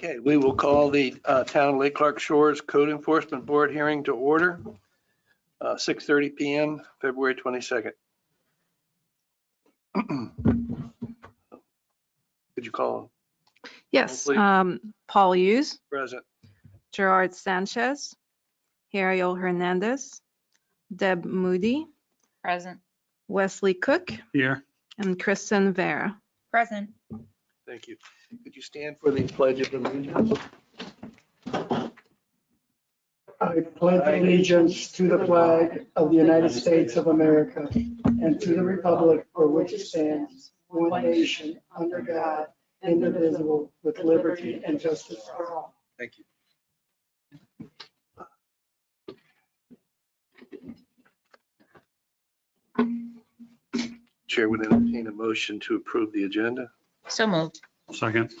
Okay, we will call the Town of Lake Clark Shores Code Enforcement Board hearing to order, 6:30 PM, February 22nd. Could you call Yes, please? Paul Hughes, present? Gerard Sanchez, Ariel Hernandez, Deb Moody, Present. Wesley Cook, Here. and Kristen Vera. Present. Thank you. Could you stand for the pledge of allegiance? I pledge allegiance to the flag of the United States of America and to the republic for which it stands, one nation, under God, indivisible, with liberty and justice for all. Thank you. Chair would entertain a motion to approve the agenda. So moved. Second.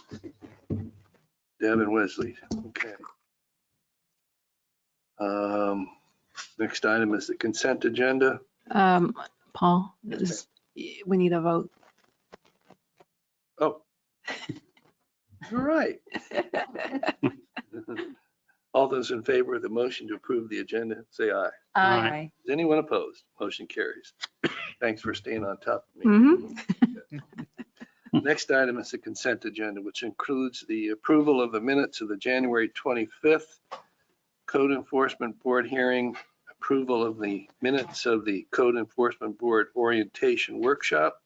Deb and Wesley. Okay. Next item is the consent agenda. Paul, we need a vote. Oh. All right. All those in favor of the motion to approve the agenda, say aye. Aye. Is anyone opposed? Motion carries. Thanks for staying on top of me. Mhm. Next item is the consent agenda, which includes the approval of the minutes of the January 25th Code Enforcement Board hearing, approval of the minutes of the Code Enforcement Board orientation workshop,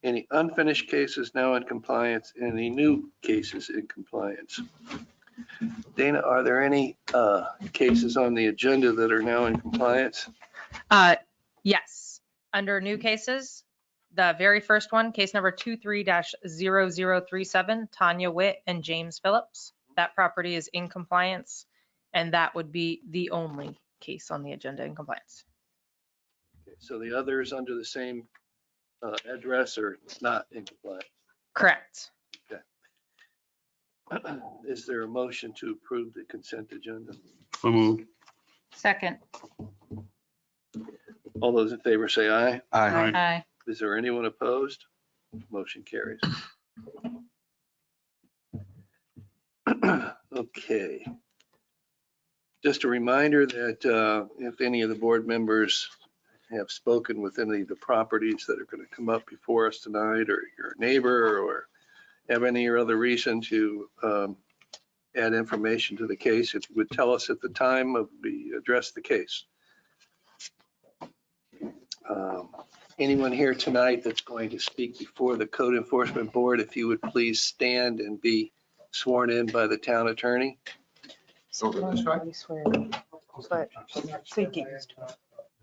any unfinished cases now in compliance, and any new cases in compliance. Dana, are there any cases on the agenda that are now in compliance? Yes. Under new cases, the very first one, case number 23-0037, Tanya Witt and James Phillips. That property is in compliance, and that would be the only case on the agenda in compliance. Okay, so the others under the same address are not in compliance. Correct. Is there a motion to approve the consent agenda? So moved. Second. All those in favor say aye. Aye. Aye. Is there anyone opposed? Motion carries. Okay. Just a reminder that if any of the board members have spoken with any of the properties that are going to come up before us tonight, or your neighbor, or have any other reason to add information to the case, if you would tell us at the time of we address the case. Anyone here tonight that's going to speak before the Code Enforcement Board, if you would please stand and be sworn in by the town attorney.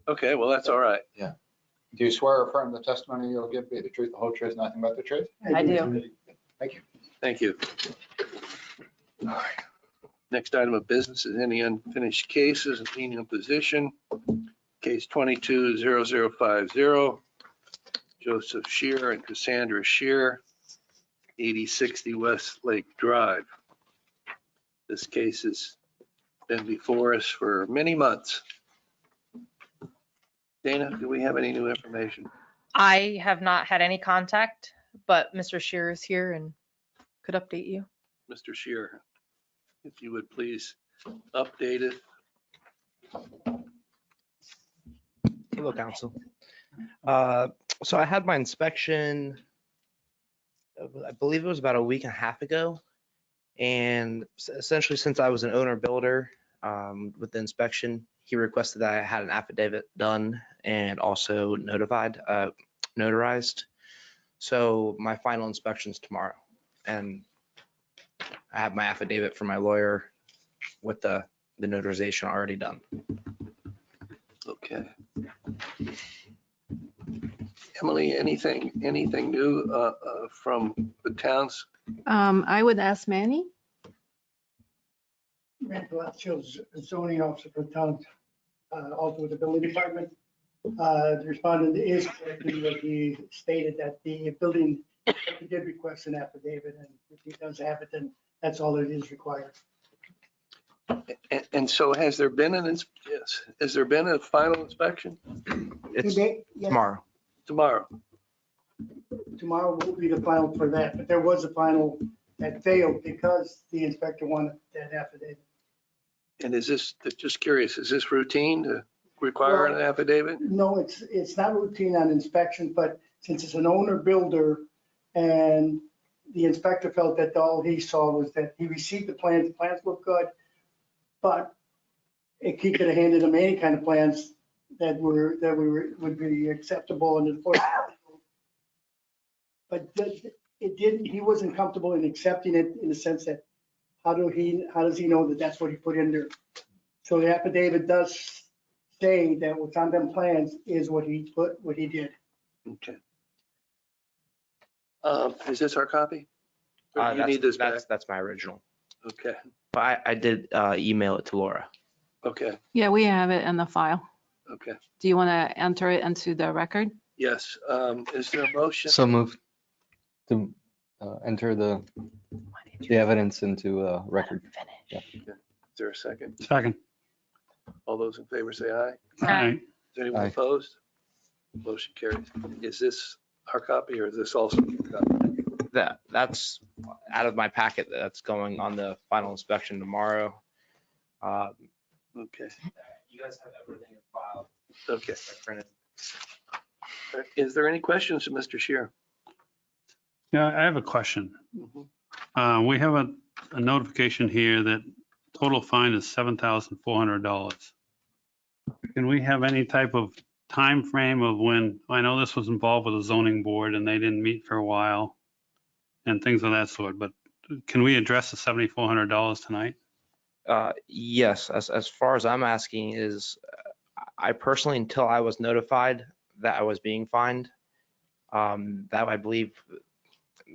Okay, well, that's all right. Do you swear or affirm the testimony you'll give be the truth, the whole truth, nothing but the truth? I do. Thank you. Thank you. All right. Next item of business is any unfinished cases and lien imposition. Case 22-0050, Joseph Shear and Cassandra Shear, 8060 West Lake Drive. This case has been before us for many months. Dana, do we have any new information? I have not had any contact, but Mr. Shearer is here and could update you. Mr. Shear, if you would please update it. Hello, council. So I had my inspection, I believe it was about a week and a half ago. And essentially, since I was an owner builder with the inspection, he requested that I had an affidavit done and also notarized. So my final inspection's tomorrow. And I have my affidavit from my lawyer with the notarization already done. Okay. Emily, anything new from the towns? I would ask Manny. Randall Altschultz, zoning officer for the town, also with the building department. The respondent is correct in what he stated, that the building he did request an affidavit, and if he does have it, then that's all that is required. And so has there been yes, has there been a final inspection? It's Today, yes, tomorrow. Tomorrow. tomorrow will be the final for that, but there was a final that failed because the inspector wanted that affidavit. And is this, just curious, is this routine to require an affidavit? No, it's not routine on inspection, but since it's an owner builder and the inspector felt that all he saw was that he received the plans look good, but he could have handed him any kind of plans that would be acceptable and enforceable. But it didn't, he wasn't comfortable in accepting it in the sense that, how does he know that that's what he put in there? So the affidavit does say that what's on them plans is what he did. Okay. Is this our copy? Or you need this back? That's my original. Okay, But I did email it to Laura. okay, Yeah, we have it in the file. okay. Do you want to enter it into the record? Yes, is there a motion? So moved to enter the evidence into record. Is there a second? Second. All those in favor say aye. Aye. Is anyone Aye. opposed? Motion carries. Is this our copy or is this also your copy? That's out of my packet that's going on the final inspection tomorrow. Okay, You guys have everything in file. okay. I printed. Is there any questions to Mr. Shear? Yeah, I have a question. Mhm. We have a notification here that total fine is $7,400. Can we have any type of time frame of when, I know this was involved with the zoning board and they didn't meet for a while and things of that sort, but can we address the $7,400 tonight? Yes, as far as I'm asking is, I personally, until I was notified that I was being fined, that I believe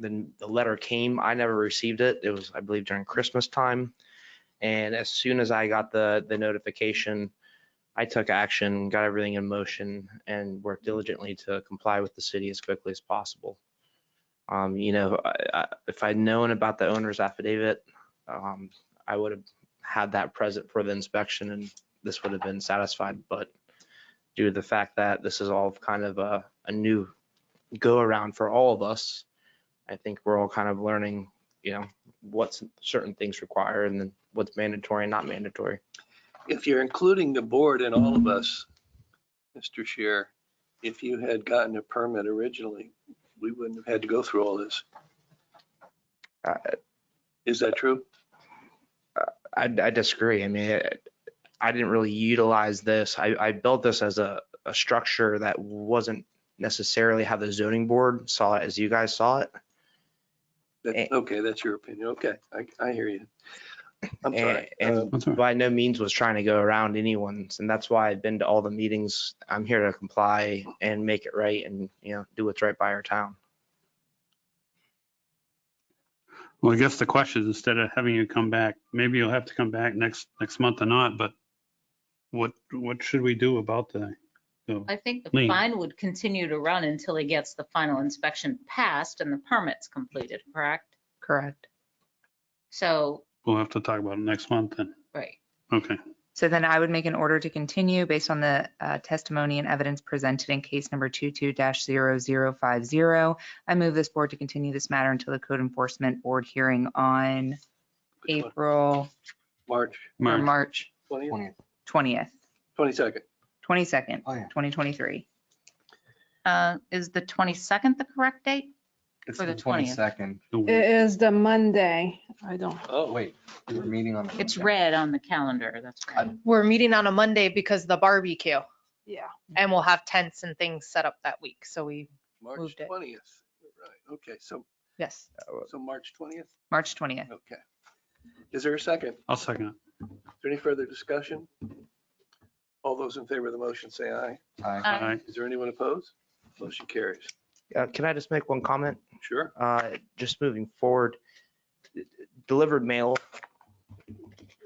the letter came, I never received it. It was, I believe, during Christmas time. And as soon as I got the notification, I took action, got everything in motion, and worked diligently to comply with the city as quickly as possible. If I'd known about the owner's affidavit, I would have had that present for the inspection and this would have been satisfied. But due to the fact that this is all kind of a new go around for all of us, I think we're all kind of learning, what certain things require and then what's mandatory and not mandatory. If you're including the board and all of us, Mr. Shear, if you had gotten a permit originally, we wouldn't have had to go through all this. Is that true? I disagree. I mean, I didn't really utilize this. I built this as a structure that wasn't necessarily how the zoning board saw it as you guys saw it. Okay, that's your opinion. Okay, I hear you. I'm sorry. And That's all right. by no means was trying to go around anyone's. And that's why I've been to all the meetings. I'm here to comply and make it right and, do what's right by our town. Well, I guess the question is, instead of having you come back, maybe you'll have to come back next month or not, but what should we do about the I think the Lien. fine would continue to run until he gets the final inspection passed and the permit's completed, correct? Correct. So, we'll have to talk about it next month then. right. Okay. So then I would make an order to continue based on the testimony and evidence presented in case number 22-0050. I move this board to continue this matter until the code enforcement board hearing on April or March 20th, 20th, 22nd. 22nd, Oh, yeah. 2023. Is the 22nd the correct date? It's For the the 20th. 22nd. It is the Monday. I don't. Oh, Wait, we were meeting on. the It's 22nd. red on the calendar, that's right. We're meeting on a Monday because of the barbecue Yeah. and we'll have tents and things set up that week. So we, March Moved it. 20th. Right, okay, so yes, March 20th? March 20th. Okay. Is there a second? I'll second it. Is there any further discussion? All those in favor of the motion say aye. Aye. Aye. Aye. Is there anyone opposed? Motion carries. Can I just make one comment? Sure. Just moving forward, delivered mail.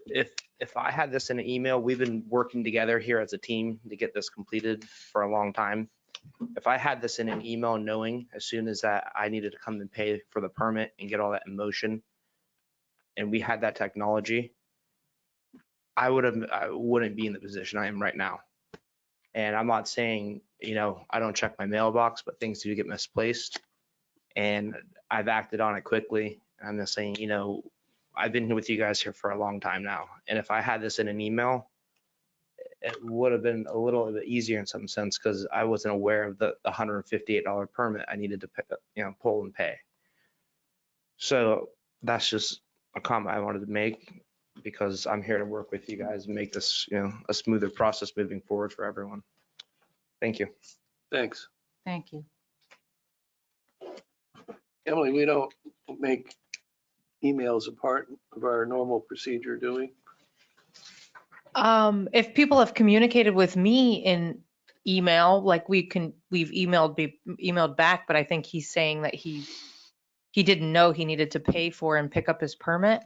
If I had this in an email, we've been working together here as a team to get this completed for a long time. If I had this in an email, knowing as soon as that I needed to come and pay for the permit and get all that in motion, and we had that technology, I wouldn't be in the position I am right now. And I'm not saying, I don't check my mailbox, but things do get misplaced. And I've acted on it quickly And I'm just saying, you know, I've been with you guys here for a long time now. And if I had this in an email, it would have been a little bit easier in some sense because I wasn't aware of the $158 permit I needed to pay, you know, pull and pay. So that's just a comment I wanted to make because I'm here to work with you guys and make this, you know, a smoother process moving forward for everyone. Thank you. Thanks. Thank you. Emily, we don't make emails a part of our normal procedure, do we? If people have communicated with me in email, like we've emailed back, but I think he's saying that he didn't know he needed to pay for and pick up his permit.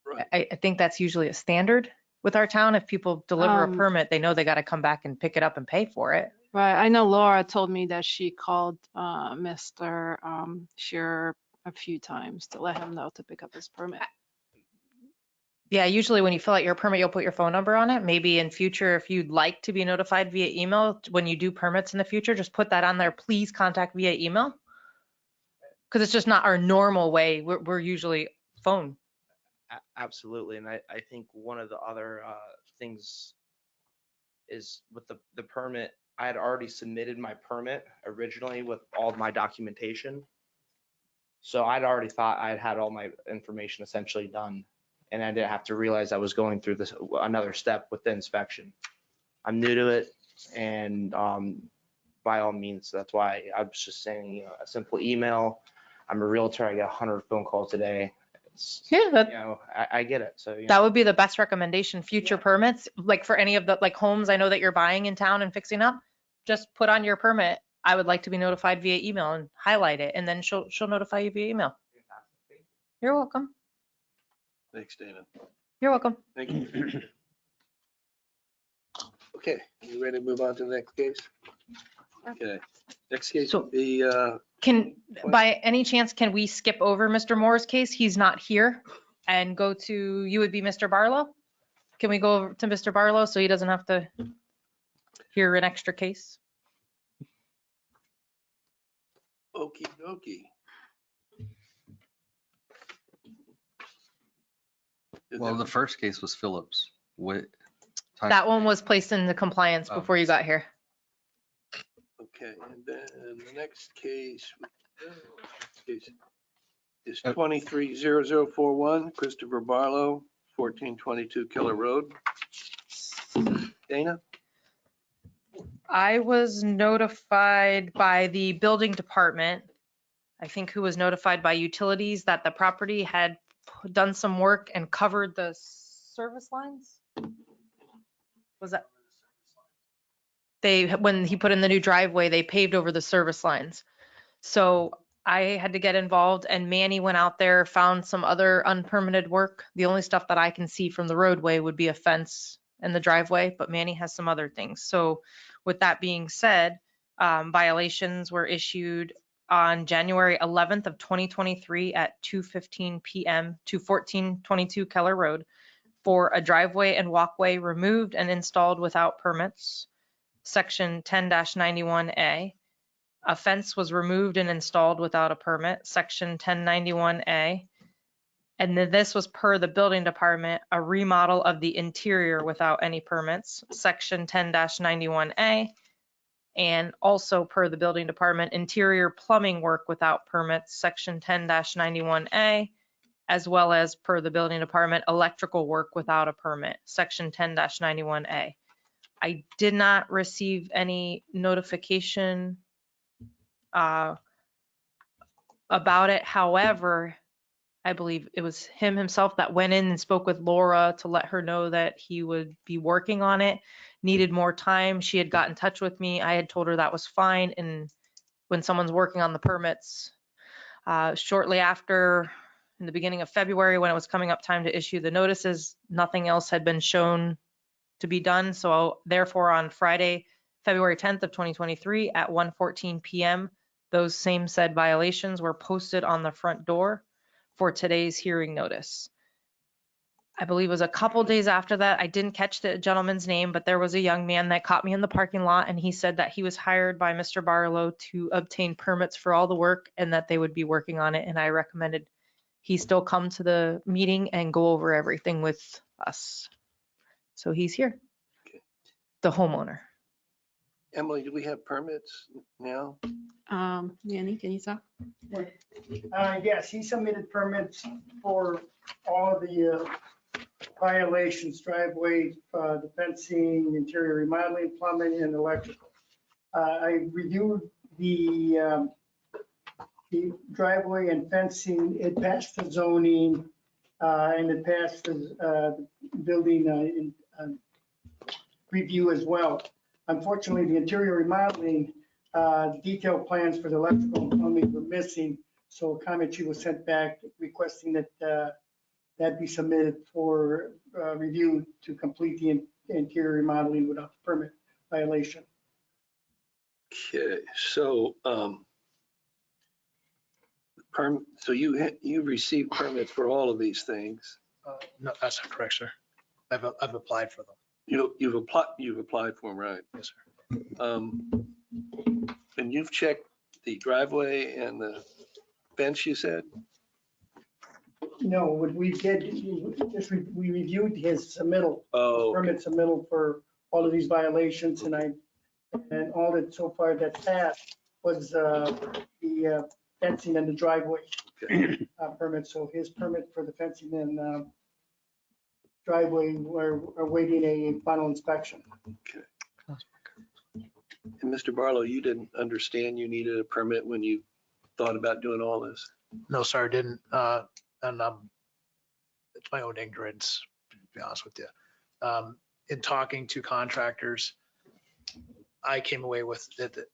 Right. I think that's usually a standard with our town. If people deliver a permit, they know they got to come back and pick it up and pay for it. Right, I know Laura told me that she called Mr. Shearer a few times to let him know to pick up his permit. Yeah, usually when you fill out your permit, you'll put your phone number on it. Maybe in future, if you'd like to be notified via email, when you do permits in the future, just put that on there. Please contact via email. Because it's just not our normal way. We're usually phone. Absolutely. And I think one of the other things is with the permit, I had already submitted my permit originally with all of my documentation. So I'd already thought I'd had all my information essentially done. And I didn't have to realize I was going through this another step with the inspection. I'm new to it, and by all means, that's why I was just saying, you know, a simple email. I'm a realtor. I get 100 phone calls a day. Yeah, You know, I get it. So that would be the best recommendation. Future permits, like for any of the like homes I know that you're buying in town and fixing up, just put on your permit, I would like to be notified via email and highlight it, and then she'll notify you via email. You're welcome. Thanks, Dana. You're welcome. Thank you. Okay, you ready to move on to the next case? Okay, next case So- would be, By any chance, can we skip over Mr. Moore's case? He's not here, and go to, you would be Mr. Barlow? Can we go over to Mr. Barlow so he doesn't have to hear an extra case? okey dokey. Well, the first case was Phillips. What? That one was placed in the compliance Oh. before you got here. Okay, and then the next case is Oh. 230041, Christopher Barlow, 1422 Keller Road. Dana? I was notified by the building department, I think who was notified by utilities, that the property had done some work and covered the service lines? Was that? When he put in the new driveway, they paved over the service lines. So I had to get involved, and Manny went out there, found some other unpermitted work. The only stuff that I can see from the roadway would be a fence and the driveway, but Manny has some other things. So with that being said, violations were issued on January 11th of 2023 at 2:15 PM to 1422 Keller Road for a driveway and walkway removed and installed without permits, section 10-91A. A fence was removed and installed without a permit, section 1091A. And then this was per the building department, a remodel of the interior without any permits, section 10-91A. And also per the building department, interior plumbing work without permits, section 10-91A, as well as per the building department, electrical work without a permit, section 10-91A. I did not receive any notification about it. However, I believe it was him himself that went in and spoke with Laura to let her know that he would be working on it, needed more time. She had got in touch with me. I had told her that was fine. And when someone's working on the permits, shortly after, in the beginning of February, when it was coming up time to issue the notices, nothing else had been shown to be done. So therefore, on Friday, February 10th of 2023 at 1:14 PM, those same said violations were posted on the front door for today's hearing notice. I believe it was a couple days after that. I didn't catch the gentleman's name, but there was a young man that caught me in the parking lot, and he said that he was hired by Mr. Barlow to obtain permits for all the work and that they would be working on it. And I recommended he still come to the meeting and go over everything with us. So he's here, Okay. the homeowner. Emily, do we have permits now? Manny, can you talk? Yes, he submitted permits for all of the violations, driveway, the fencing, interior remodeling, plumbing, and electrical. I reviewed the driveway and fencing. It passed the zoning, and it passed the building review as well. Unfortunately, the interior remodeling, detailed plans for the electrical and plumbing were missing. So a comment sheet was sent back requesting that that be submitted for review to complete the interior remodeling without permit violation. Okay, so, so you received permits for all of these things. No, that's not correct, sir. I've applied for them. You've applied for them, right? Yes, sir. And you've checked the driveway and the fence, you said? No, what we did, we reviewed his submittal, Oh, okay. permit submittal for all of these violations, and all that so far that passed was the fencing and the driveway Okay. permit. So his permit for the fencing and driveway, we're awaiting a final inspection. Okay. And Mr. Barlow, you didn't understand you needed a permit when you thought about doing all this? No, sir, I didn't. And it's my own ignorance, to be honest with you. In talking to contractors, I came away with the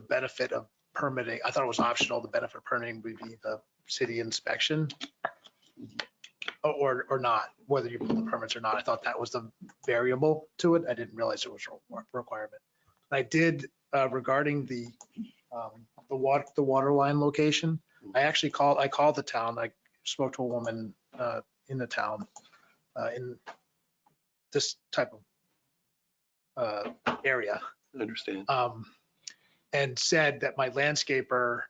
benefit of permitting. I thought it was optional. The benefit of permitting would be the city inspection or not, whether you pull the permits or not. I thought that was the variable to it. I didn't realize it was a requirement. I did regarding the water line location. I called the town. I spoke to a woman in the town in this type of area. I understand. And said that my landscaper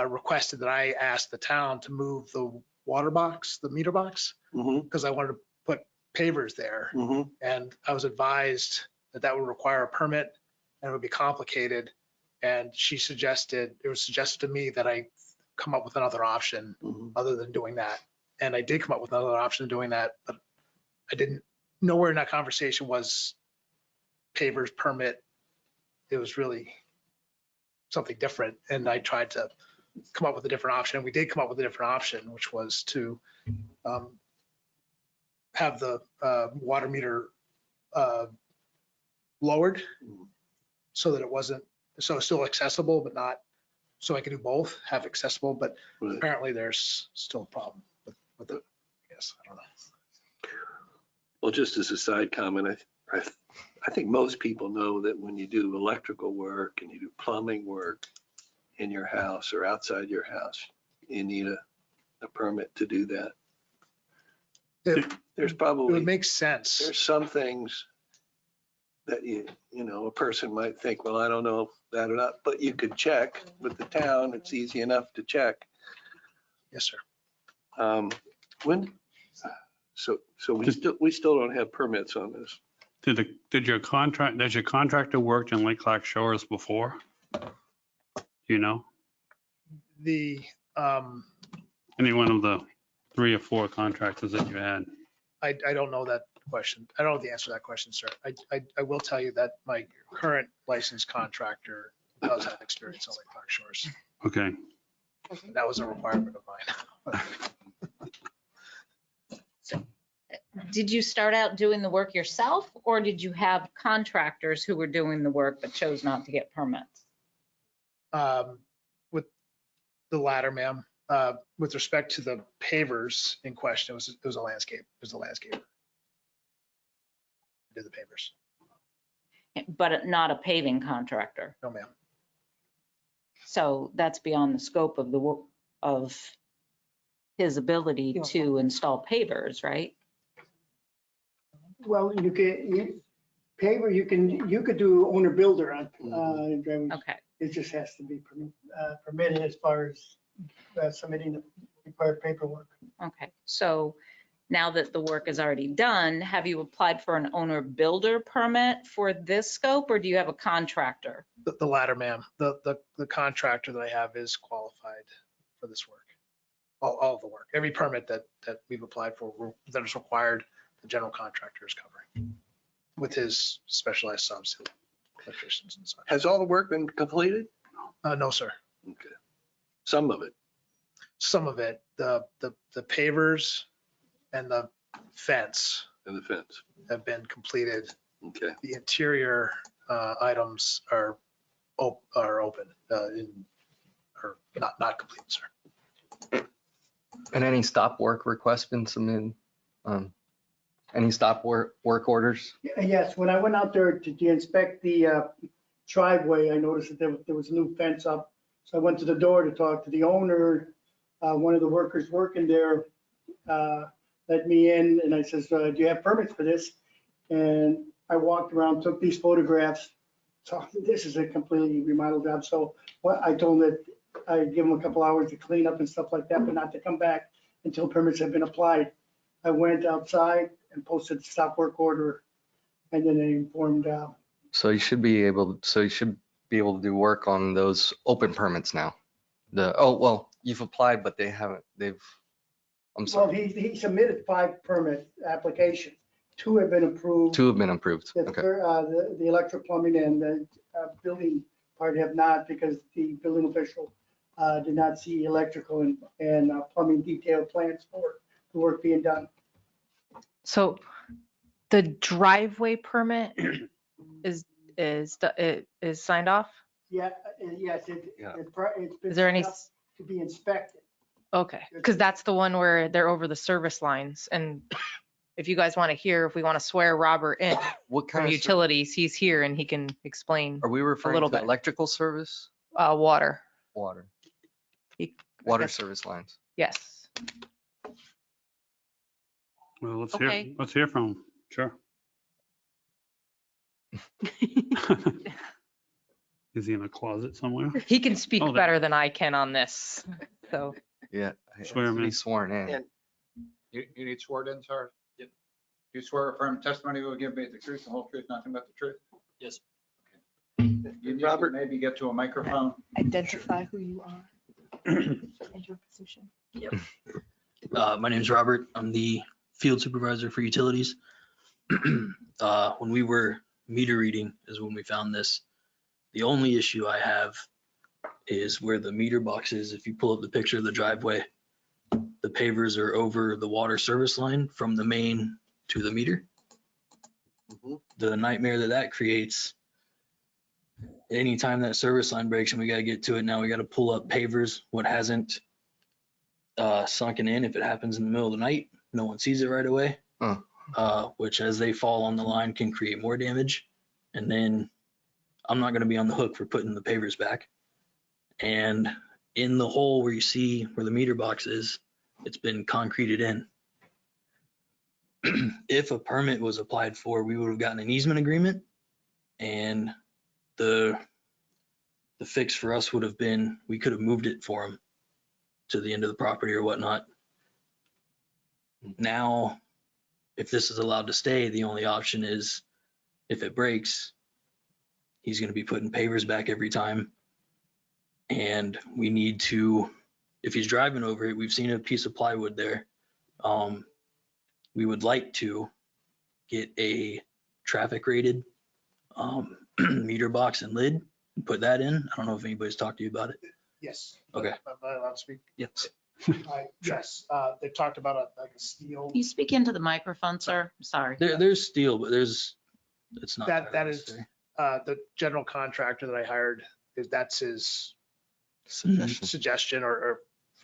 requested that I ask the town to move the water box, the meter box, because I wanted to put pavers there. And I was advised that that would require a permit and it would be complicated. And it was suggested to me that I come up with another option other than doing that. And I did come up with another option of doing that, but I didn't, nowhere in that conversation was pavers permit. It was really something different. And I tried to come up with a different option. And we did come up with a different option, which was to have the water meter lowered so that it wasn't, so it's still accessible, but not, so I could do both, have accessible, but Right. apparently there's still a problem with it. Yes, I don't know. Well, just as a side comment, I think most people know that when you do electrical work and you do plumbing work in your house or outside your house, you need a permit to do that. There's It probably, would make sense. there's some things that a person might think, well, I don't know that or not, but you could check with the town. It's easy enough to check. Yes, sir. So we still don't have permits on this. Does your contractor worked in Lake Clark Shores before? Do you know? Any one of the 3 or 4 contractors that you had? I don't know that question. I don't know the answer to that question, sir. I will tell you that my current licensed contractor does have experience on Lake Clark Shores. Okay. That was a requirement of mine. Did you start out doing the work yourself, or did you have contractors who were doing the work but chose not to get permits? With the latter, ma'am, with respect to the pavers in question, it was a landscape. It was a landscaper. Did the pavers. But not a paving contractor. No, ma'am. So that's beyond the scope of the work of his ability to install pavers, right? Well, you could do owner builder on driveway. Okay. It just has to be permitted as far as submitting the require paperwork. Okay, so now that the work is already done, have you applied for an owner builder permit for this scope, or do you have a contractor? The latter, ma'am. The contractor that I have is qualified for this work. All of the work, every permit that we've applied for, that is required, the general contractor is covering with his specialized subs, electricians and such. Has all the work been completed? No, sir. Okay. Some of it. Some of it, the pavers and the fence In the fence. have been completed. Okay. The interior items are open, or not complete, sir. And any stop work requests been submitted? Any stop work orders? Yes, when I went out there to inspect the driveway, I noticed that there was a new fence up. So I went to the door to talk to the owner. One of the workers working there let me in, and I says, do you have permits for this? And I walked around, took these photographs. So this is a completely remodeled job. So what I told him that I'd give him a couple hours to clean up and stuff like that, but not to come back until permits have been applied. I went outside and posted the stop work order, and then I informed, So you should be able to do work on those open permits now. Well, you've applied, but I'm well, sorry, he submitted 5 permit applications. 2 have been approved. 2 have been approved. The Okay. the electric plumbing and the building part have not, because the building official did not see electrical and plumbing detailed plans for the work being done. So the driveway permit is signed off? Yeah, yes, Yeah. it's been Is there any, set up to be inspected. okay, because that's the one where they're over the service lines. And if you guys want to hear, if we want to swear Robert in What from kind of, utilities, he's here and he can explain are we referring little to bit. electrical service? Water. Water? He- Water guess- service lines. Yes. Well, Okay. let's hear from him. Sure. Is he in a closet somewhere? He can speak Oh, there. better than I can on this. So Yeah. Swear 'em in. Be sworn in. And- You need sworn in, sir? Yep. Do you swear affirm testimony will give me the truth, the whole truth, nothing but the truth? Yes. You need to Robert? maybe get to a microphone. identify who you are and your position. My name's Robert. I'm the field supervisor for utilities. When we were meter reading is when we found this. The only issue I have is where the meter box is. If you pull up the picture of the driveway, the pavers are over the water service line from the main to the meter. Mhm. The nightmare that creates, anytime that service line breaks and we gotta get to it, now we gotta pull up pavers, what hasn't sunken in. If it happens in the middle of the night, no one sees it right away. Which as they fall on the line can create more damage. And then I'm not gonna be on the hook for putting the pavers back. And in the hole where you see where the meter box is, it's been concreted in. If a permit was applied for, we would have gotten an easement agreement, and the fix for us would have been, we could have moved it for them to the end of the property or whatnot. Now, if this is allowed to stay, the only option is if it breaks, he's gonna be putting pavers back every time. And we need to, if he's driving over it, we've seen a piece of plywood there. We would like to get a traffic rated meter box and lid and put that in. I don't know if anybody's talked to you about it. Yes. Okay. Am I allowed to speak? Yes. Yes, they talked about like a steel. Can you speak into the microphone, sir? Sorry. There's steel, but it's not. That is, the general contractor that I hired, that's his suggestion or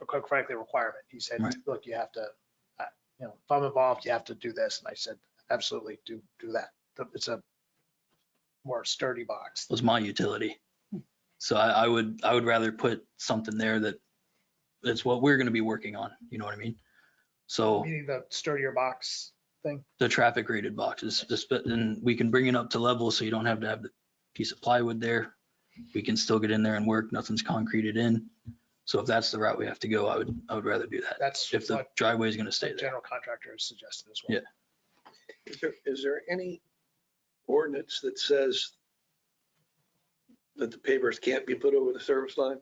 quite frankly, requirement. He said, Right. look, you have to, if I'm involved, you have to do this. And I said, absolutely, do that. It's a more sturdy box. Was my utility. So I would rather put something there that's what we're gonna be working on. You know what I mean? So Meaning the sturdier box thing. the traffic rated boxes, and we can bring it up to level so you don't have to have the piece of plywood there. We can still get in there and work. Nothing's concreted in. So if that's the route we have to go, I would rather do that. That's If the what driveway is going to stay the there. general contractor has suggested as well. Yeah. Is there any ordinance that says that the pavers can't be put over the service line?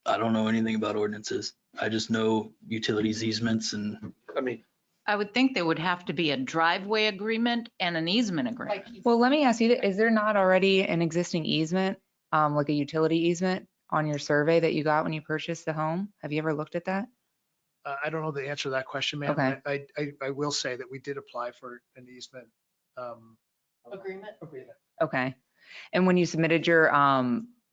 I don't know anything about ordinances. I just know utilities easements and I mean, I would think there would have to be a driveway agreement and an easement agreement. Well, let me ask you, is there not already an existing easement, like a utility easement on your survey that you got when you purchased the home? Have you ever looked at that? I don't know the answer to that question, ma'am. Okay. I will say that we did apply for an easement. Agreement? Okay. And when you submitted your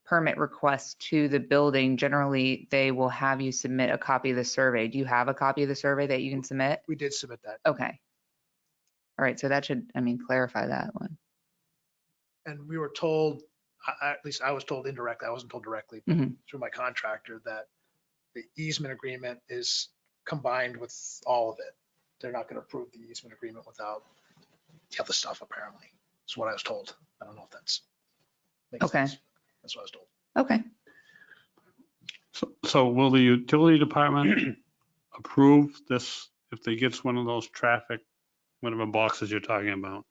permit request to the building, generally they will have you submit a copy of the survey. Do you have a copy of the survey that you can submit? We did submit that. Okay. All right, so that should, clarify that one. And we were told, at least I was told indirectly, I wasn't told directly, but Mhm. through my contractor, that the easement agreement is combined with all of it. They're not going to approve the easement agreement without the other stuff, apparently. That's what I was told. I don't know if that's. makes Okay. sense. That's what I was told. Okay. So will the utility department approve this if they gets one of those traffic, whatever boxes you're talking about?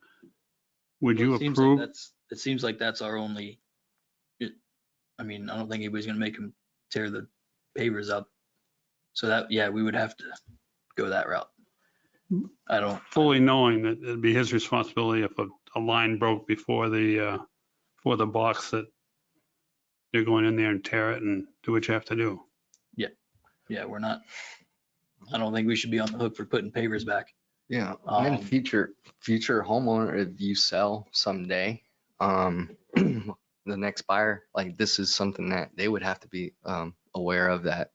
Would you it seems like approve? it seems like that's our only, I mean, I don't think anybody's going to make them tear the pavers up. So that, yeah, we would have to go that route. I don't. Fully knowing that it'd be his responsibility if a line broke before the box that you're going in there and tear it and do what you have to do. Yeah, we're not, I don't think we should be on the hook for putting pavers back. Yeah, and then future homeowner, if you sell someday, the next buyer, like this is something that they would have to be aware of, that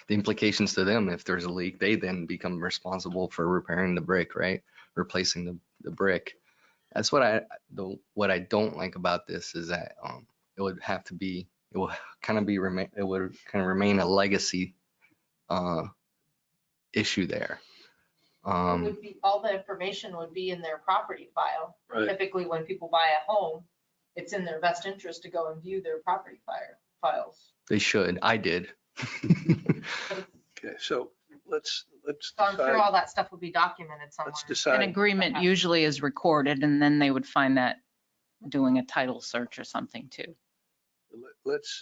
the implications to them, if there's a leak, they then become responsible for repairing the brick, right? Replacing the brick. That's what I don't like about this is that it would kind of remain a legacy issue there. Would be, all the information would be in their property file. Right. Typically, when people buy a home, it's in their best interest to go and view their property files. They should. I did. okay, so let's So I'm sure decide. all that stuff would be documented somewhere. Let's An decide. agreement usually is recorded and then they would find that doing a title search or something too.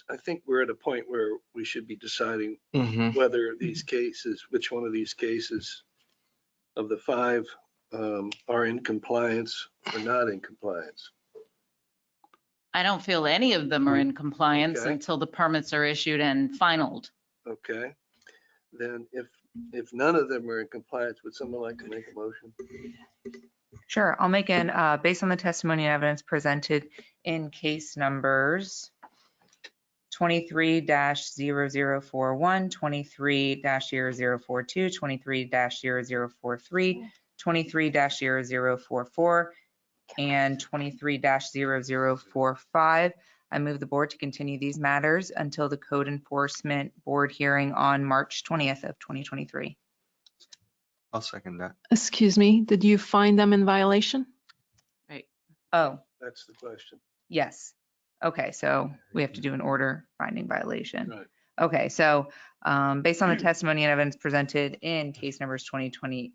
I think we're at a point where we should be deciding Mhm. whether these cases, which one of these cases of the 5 are in compliance or not in compliance. I don't feel any of them are in compliance Okay. until the permits are issued and finalized. Okay, then if none of them are in compliance, would someone like to make a motion? Sure, I'll make based on the testimony and evidence presented in case numbers 23-0041, 23-0042, 23-0043, 23-0044, and 23-0045. I move the board to continue these matters until the code enforcement board hearing on March 20th of 2023. I'll second that. Excuse me, did you find them in violation? Oh, That's the question. yes. Okay, so we have to do an order finding violation. Right. Okay, so based on the testimony and evidence presented in case numbers 2020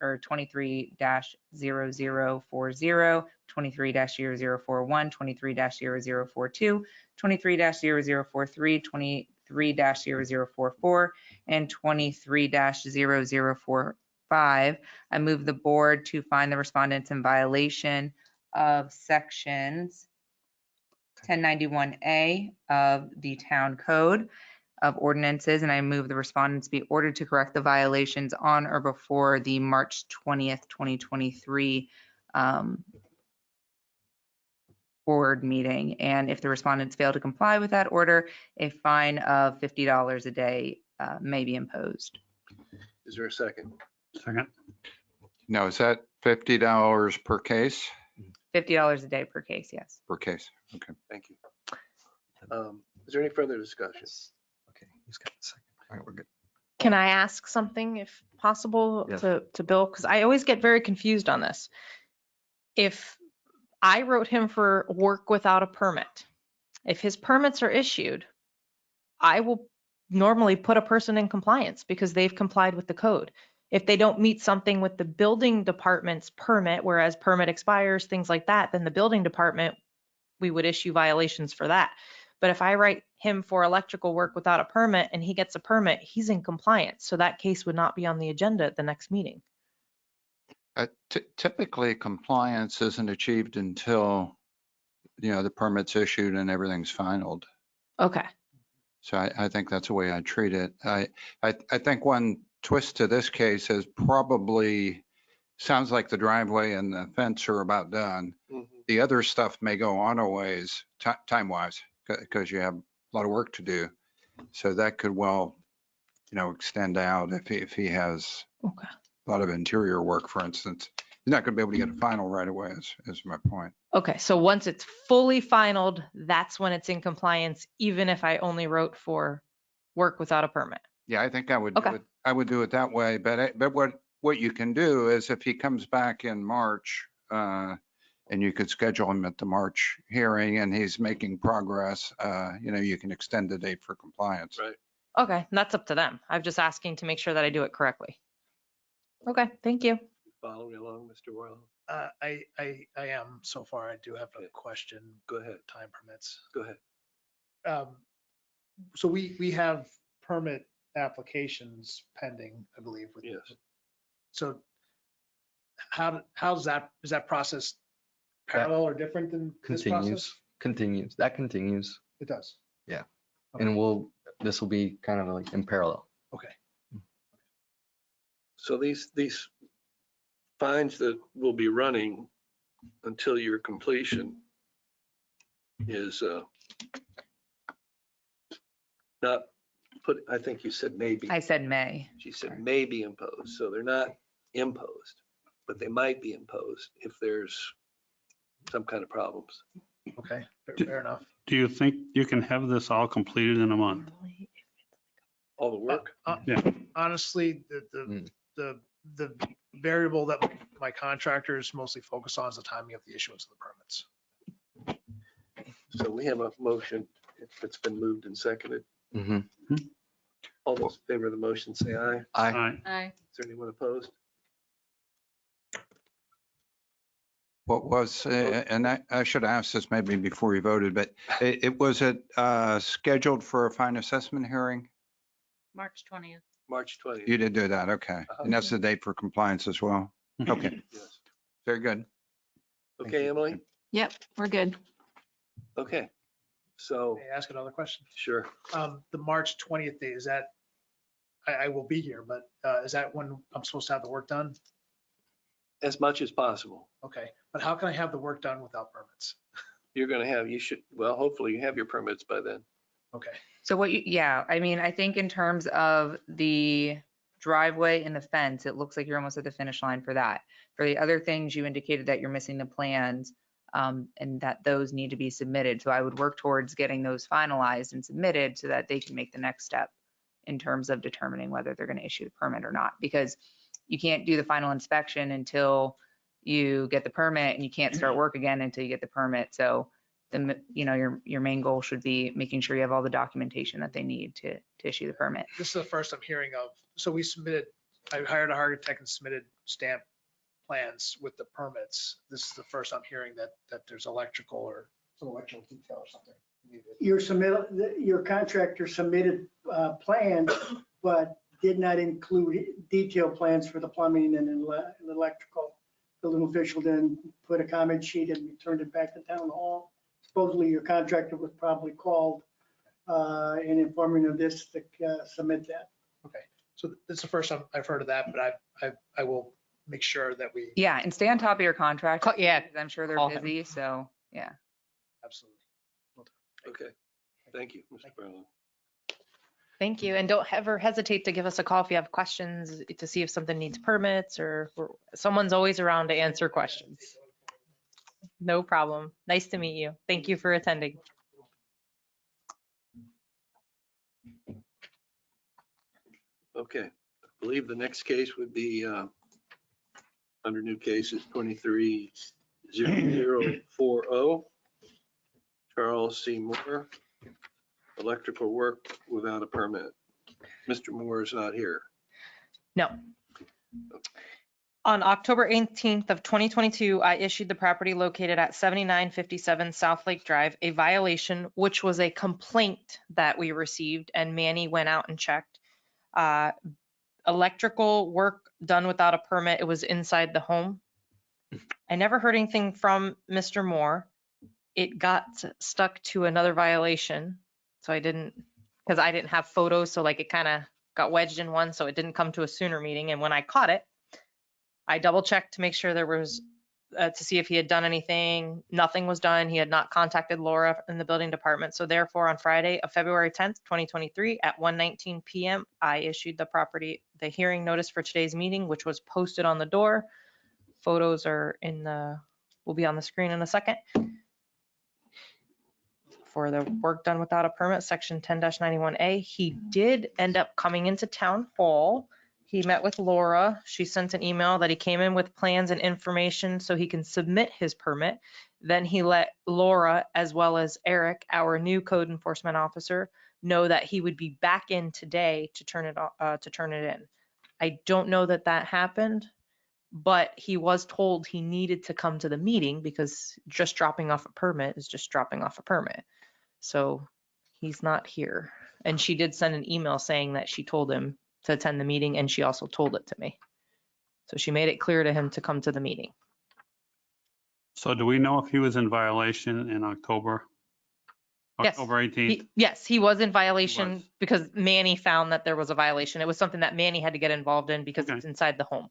or 23-0040, 23-0041, 23-0042, 23-0043, 23-0044, and 23-0045, I move the board to find the respondents in violation of sections 1091A of the town code of ordinances, and I move the respondents be ordered to correct the violations on or before the March 20th, 2023 board meeting. And if the respondents fail to comply with that order, a fine of $50 a day may be imposed. Is there a second? Second. Now, is that $50 per case? $50 a day per case, yes. Per case, okay. Thank you. Is there any further discussion? Okay, he's got the second. All right, we're good. Can I ask something if possible Yes. to Bill? Because I always get very confused on this. If I wrote him for work without a permit If his permits are issued, I will normally put a person in compliance because they've complied with the code. If they don't meet something with the building department's permit, whereas permit expires, things like that, then the building department, we would issue violations for that. But if I write him for electrical work without a permit and he gets a permit, he's in compliance. So that case would not be on the agenda at the next meeting. Typically, compliance isn't achieved until, the permit's issued and everything's finalized. Okay. So I think that's the way I treat it. I think one twist to this case is probably, sounds like the driveway and the fence are about done. Mhm. The other stuff may go on a ways, time-wise, because you have a lot of work to do. So that could well, extend out if he has Okay. a lot of interior work, for instance. He's not going to be able to get a final right away, is my point. Okay. So once it's fully finalized, that's when it's in compliance, even if I only wrote for work without a permit. Yeah, I think I would do Okay. it. I would do it that way. But what you can do is if he comes back in March, and you could schedule him at the March hearing and he's making progress, you can extend the date for compliance. Right. Okay. That's up to them. I'm just asking to make sure that I do it correctly. Okay. Thank you. Following along, Mr. Worrell? I am so far. I do have a Okay. question. Go ahead. Time permits. Go ahead. So we have permit applications pending, I believe. Yes. So how's that, is that process parallel or different than this process? Continues. That continues. It does. Yeah. Okay. And this will be kind of like in parallel. Okay. So these fines that will be running until your completion is not put, I think you said maybe. I said May. She said may be imposed. So they're not imposed, but they might be imposed if there's some kind of problems. Okay, fair enough. Do you think you can have this all completed in a month? All the work? Yeah. Honestly, the variable that my contractors mostly focus on is the timing of the issuance of the permits. So we have a motion. It's been moved and seconded. Mm-hmm. All those in favor of the motion, say aye. Aye. Is there anyone opposed? What was, and I should ask this maybe before we voted, but it was scheduled for a fine assessment hearing? March 20th. March 20th. You did do that, okay. And that's the date for compliance as well? Okay, Yes. very good. Okay, Emily? Yep, we're good. Okay. So, May I ask another question? sure. The March 20th date, is that, I will be here, but is that when I'm supposed to have the work done? As much as possible. Okay, but how can I have the work done without permits? You're going to have, hopefully you have your permits by then. Okay, So I mean, I think in terms of the driveway and the fence, it looks like you're almost at the finish line for that. For the other things, you indicated that you're missing the plans, and that those need to be submitted. So I would work towards getting those finalized and submitted so that they can make the next step in terms of determining whether they're going to issue the permit or not. Because you can't do the final inspection until you get the permit, and you can't start work again until you get the permit. So your main goal should be making sure you have all the documentation that they need to issue the permit. this is the first I'm hearing of. So I hired a architect and submitted stamp plans with the permits. This is the first I'm hearing that there's electrical or some electrical detail or something needed. Your contractor submitted plans, but did not include detailed plans for the plumbing and electrical. Building official then put a comment sheet and returned it back to town hall. Supposedly your contractor was probably called and informing of this to submit that. Okay, so this is the first time I've heard of that, but I will make sure that we. Yeah, and stay on top of your contract. Yeah. Because I'm sure Call they're him. busy, so, yeah. Absolutely. Okay. Thank you, Mr. Barlow. Thank you. And don't ever hesitate to give us a call if you have questions to see if something needs permits, or someone's always around to answer questions. No problem. Nice to meet you. Thank you for attending. Okay. I believe the next case would be under new cases 23040. Charles C. Moore, electrical work without a permit. Mr. Moore is not here. No. On October 18th of 2022, I issued the property located at 7957 South Lake Drive a violation, which was a complaint that we received, and Manny went out and checked. Electrical work done without a permit. It was inside the home. I never heard anything from Mr. Moore. It got stuck to another violation, so I didn't have photos, so like it kind of got wedged in one, so it didn't come to a sooner meeting. And when I caught it, I double checked to make sure there was, to see if he had done anything. Nothing was done. He had not contacted Laura in the building department. So therefore, on Friday of February 10th, 2023 at 1:19 PM, I issued the hearing notice for today's meeting, which was posted on the door. Photos are will be on the screen in a second. For the work done without a permit, section 10-91A. He did end up coming into town hall. He met with Laura. She sent an email that he came in with plans and information so he can submit his permit. Then he let Laura, as well as Eric, our new code enforcement officer, know that he would be back in today to turn it in. I don't know that happened, but he was told he needed to come to the meeting because just dropping off a permit is just dropping off a permit. So he's not here. And she did send an email saying that she told him to attend the meeting, and she also told it to me. So she made it clear to him to come to the meeting. So do we know if he was in violation in October? Yes. October 18th? Yes, he was in violation was. because Manny found that there was a violation. It was something that Manny had to get involved in because Okay. it's inside the home.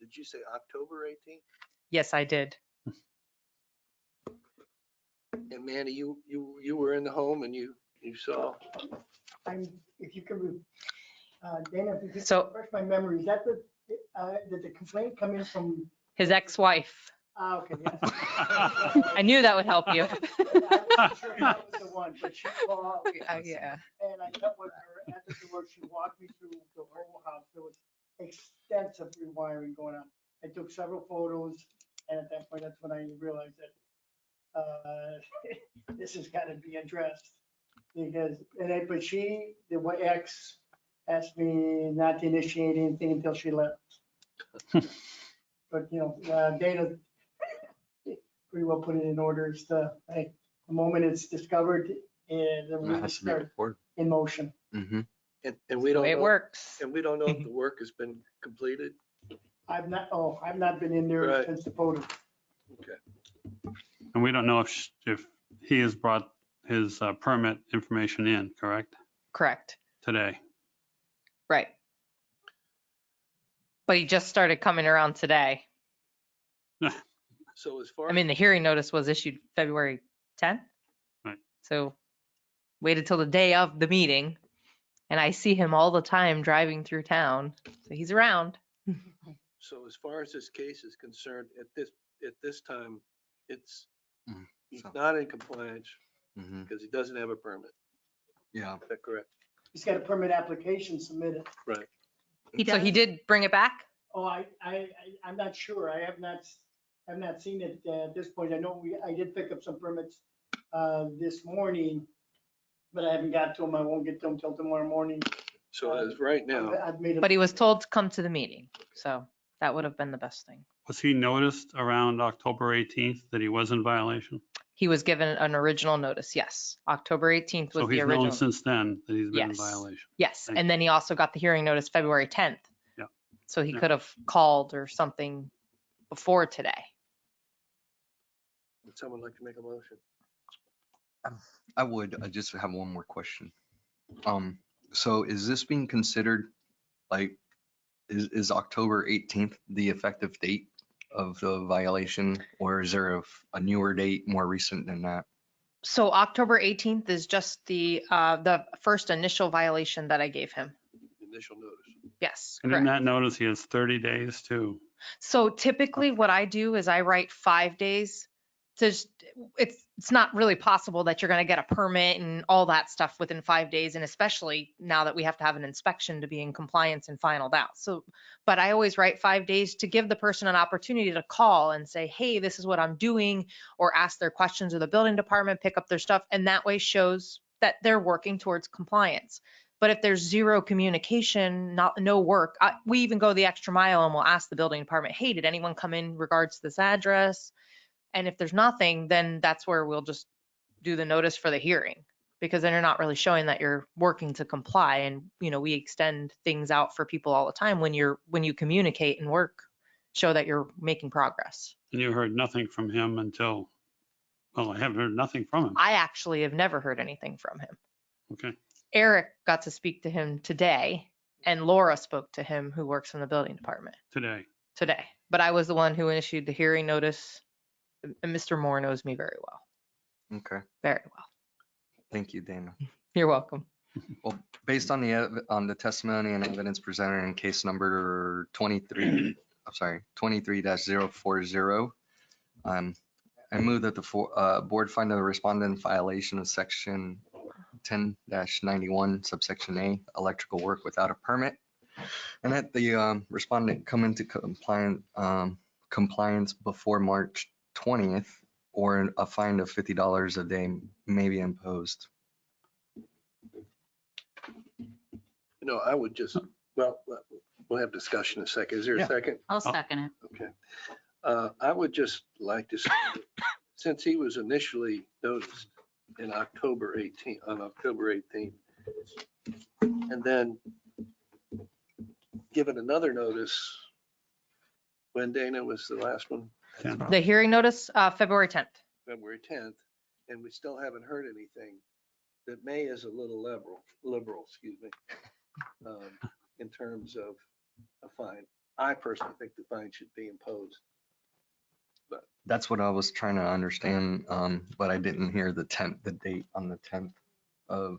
Did you say October 18th? Yes, I did. And Manny, you were in the home and you saw? If you could, Dana, if you could So- refresh my memory, is that did the complaint come in from? His ex-wife. Okay, yes. I knew that would help you. I wasn't sure if that was the one, but she called. Yeah. And I met with her at the door. She walked me through the whole house. There was extensive rewiring going on. I took several photos, and at that point, that's when I realized that this has got to be addressed. Because, but the ex asked me not to initiate anything until she left. But, Dana pretty well put it in order. It's the moment it's discovered, and then we It has to be start reported. in motion. Mm-hmm. And we don't Way it know, works. and we don't know if the work has been completed. I've not been in there Right. since the photo. Okay. And we don't know if he has brought his permit information in, correct? Correct. Today. Right. But he just started coming around today. So as far I mean, the hearing notice was issued February 10th. Right. So waited till the day of the meeting, and I see him all the time driving through town. So he's around. So as far as this case is concerned, at this time, he's So- not in compliance Mm-hmm. because he doesn't have a permit. Yeah. Is that correct? He's got a permit application submitted. Right. So he did bring it back? Oh, I'm not sure. I have not seen it at this point. I know I did pick up some permits this morning, but I haven't got to them. I won't get to them till tomorrow morning. So as right now, I've made But he was told to come to the meeting. So that would have been the best thing. Was he noticed around October 18th that he was in violation? He was given an original notice, yes. October 18th was So the he's known original. since then that he's been in Yes. violation. Yes, Thank and then he also got the hearing notice February 10th. Yeah. So he Yeah. could have called or something before today. would someone like to make a motion? I would. I just have one more question. So is this being considered like, is October 18th the effective date of the violation, or is there a newer date more recent than that? So October 18th is just the first initial violation that I gave him. Initial notice. Yes, And in correct. that notice, he has 30 days too. So typically what I do is I write 5 days it's not really possible that you're going to get a permit and all that stuff within 5 days. And especially now that we have to have an inspection to be in compliance and finalized out. So, but I always write 5 days to give the person an opportunity to call and say, hey, this is what I'm doing, or ask their questions of the building department, pick up their stuff. And that way shows that they're working towards compliance. But if there's zero communication, no work, we even go the extra mile and we'll ask the building department, hey, did anyone come in regards to this address? And if there's nothing, then that's where we'll just do the notice for the hearing, because then you're not really showing that you're working to comply. And, you know, we extend things out for people all the time when you communicate and work, show that you're making progress. And you heard nothing from him until, well, I haven't heard nothing from him. I actually have never heard anything from him. Okay. Eric got to speak to him today, and Laura spoke to him, who works in the building department Today. But I was the one who issued the hearing notice. And Mr. Moore knows me very well. Okay. Very well. Thank you, Dana. You're welcome. Well, based on the testimony and evidence presented in case number 23, I'm sorry, 23-040, I move that the board find the respondent in violation of section 10-91 subsection A, electrical work without a permit, and that the respondent come into compliance before March 20th, or a fine of $50 a day may be imposed. You know, I would just, well, we'll have discussion in a second. Is there a second? I'll second it. Okay. I would just like to say, since he was initially noticed in October 18th, on October 18th, and then given another notice, when, Dana, was the last one? The hearing notice, February 10th. February 10th, and we still haven't heard anything. That May is a little liberal, excuse me, in terms of a fine. I personally think the fine should be imposed. But That's what I was trying to understand, but I didn't hear the date on the 10th of.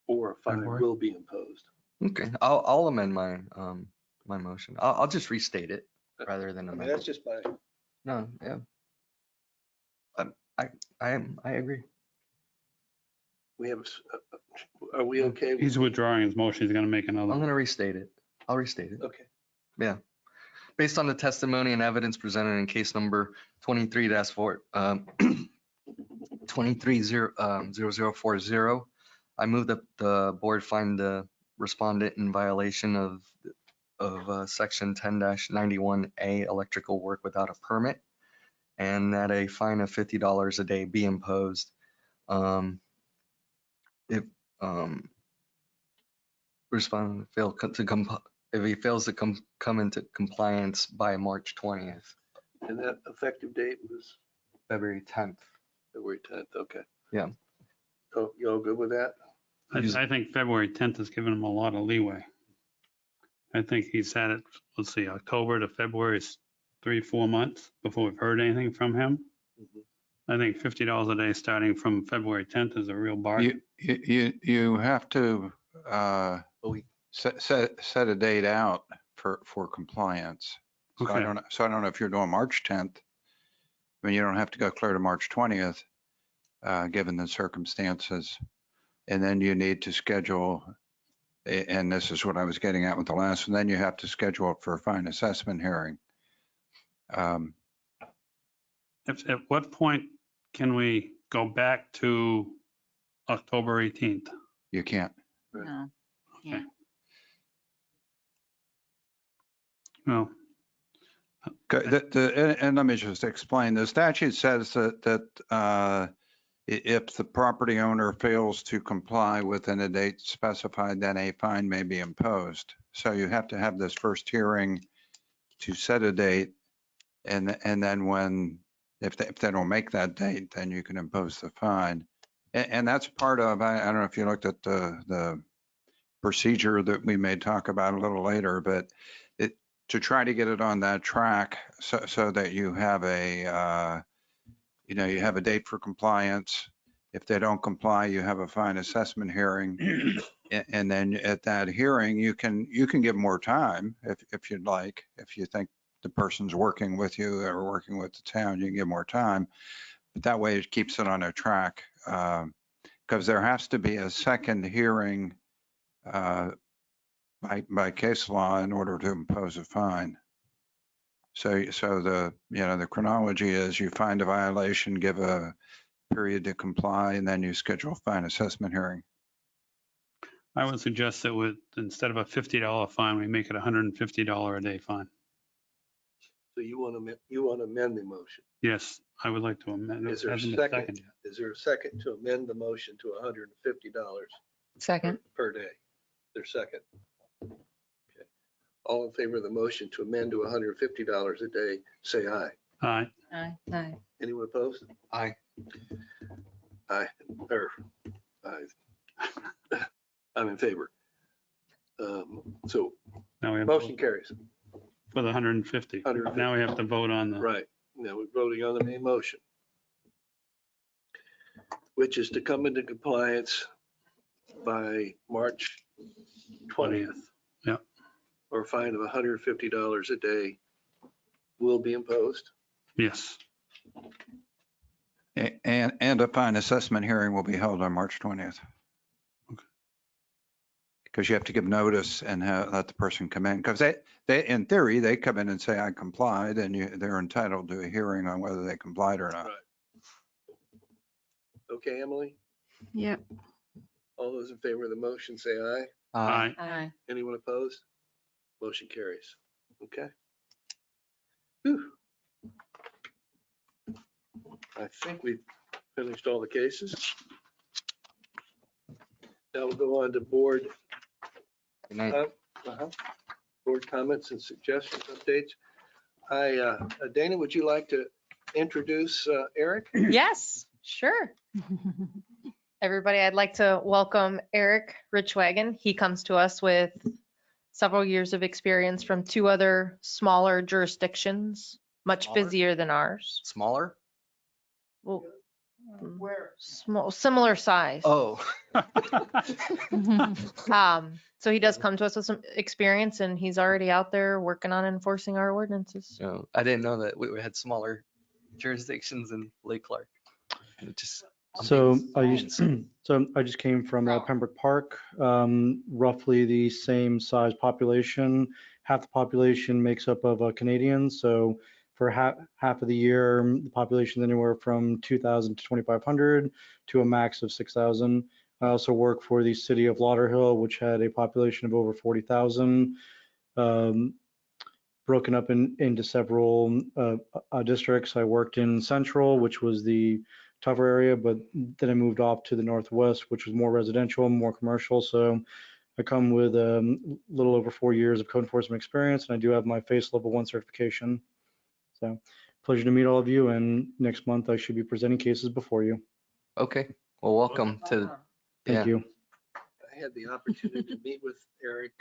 or a fine February. will be imposed. Okay, I'll amend my motion. I'll just restate it rather than I mean, amend that's it. just my, No, yeah. I agree. we have, are we okay? with- He's withdrawing his motion. He's going to make I'm another. gonna restate it. I'll restate it. Okay. Based on the testimony and evidence presented in case number 23-4, 23-0040, I move that the board find the respondent in violation of section 10-91A, electrical work without a permit, and that a fine of $50 a day be imposed if respondent if he fails to come into compliance by March 20th, And that effective date was February 10th. February 10th. Okay. Yeah. So you all good with that? I think February 10th has given him a lot of leeway. I think he's had it, let's see, October to February is 3-4 months before we've heard anything from him. I think $50 a day starting from February 10th is a real bargain. You have to set a date out for compliance. So I Okay. don't know if you're doing March 10th. I mean, you don't have to go clear to March 20th, given the circumstances. And then you need to schedule, and this is what I was getting at with the last one, then you have to schedule it for a fine assessment hearing. At what point can we go back to October 18th? You can't. No. Okay. Well, And let me just explain, the statute says that if the property owner fails to comply within a date specified, then a fine may be imposed. So you have to have this first hearing to set a date. And then if they don't make that date, then you can impose the fine. And that's part of, I don't know if you looked at the procedure that we may talk about a little later, but to try to get it on that track so that you have you have a date for compliance. If they don't comply, you have a fine assessment hearing. And then at that hearing, you can give more time if you'd like, if you think the person's working with you or working with the town, you can give more time. But that way it keeps it on a track. Because there has to be a second hearing by case law in order to impose a fine. So the chronology is you find a violation, give a period to comply, and then you schedule a fine assessment hearing. I would suggest that instead of a $50 fine, we make it a $150 a day fine. So you want to amend the motion? Yes, I would like to amend it. Is there a Hasn't been second? seconded yet. Is there a second to amend the motion to $150 Second. per day? There's second. Okay. All in favor of the motion to amend to $150 a day, say aye. Aye. Aye. Anyone opposed? Aye. Aye, or aye. I'm in favor. So Now we have motion carries. for the 150. 150. Now we have to vote on the, Right. Now we're voting on the main motion, which is to come into compliance by March 20th. Yep. Or a fine of $150 a day will be imposed. yes. And a fine assessment hearing will be held on March 20th. Because you have to give notice and let the person come in. Because they, in theory, they come in and say, I complied, and they're entitled to a hearing on whether they complied or not. Right. Okay, Emily? Yep. All those in favor of the motion, say aye. Aye. Aye. Anyone opposed? Motion carries. Okay. Whew. I think we've finished all the cases. Now we'll go on to board Good night. board comments and suggestions, updates. Dana, would you like to introduce Eric? Yes, sure. Everybody, I'd like to welcome Eric Richwagon. He comes to us with several years of experience from 2 other smaller jurisdictions, much Smaller? busier than ours. Smaller? Well, Where? small, similar size. Oh. So he does come to us with some experience and he's already out there working on enforcing our ordinances. No, I didn't know that we had smaller jurisdictions in Lake Clark. It just So amazing. I just came from Pembroke Park, roughly the same size population. Half the population makes up of Canadians. So for half of the year, the population is anywhere from 2,000 to 2,500 to a max of 6,000. I also work for the city of Lauderhill, which had a population of over 40,000, broken up into several districts. I worked in Central, which was the tougher area, but then I moved off to the Northwest, which was more residential, more commercial. So I come with a little over 4 years of code enforcement experience, and I do have my FACE Level 1 certification. So pleasure to meet all of you, and next month I should be presenting cases before you. Okay, well, welcome to, Thank you. I had the opportunity to meet with Eric,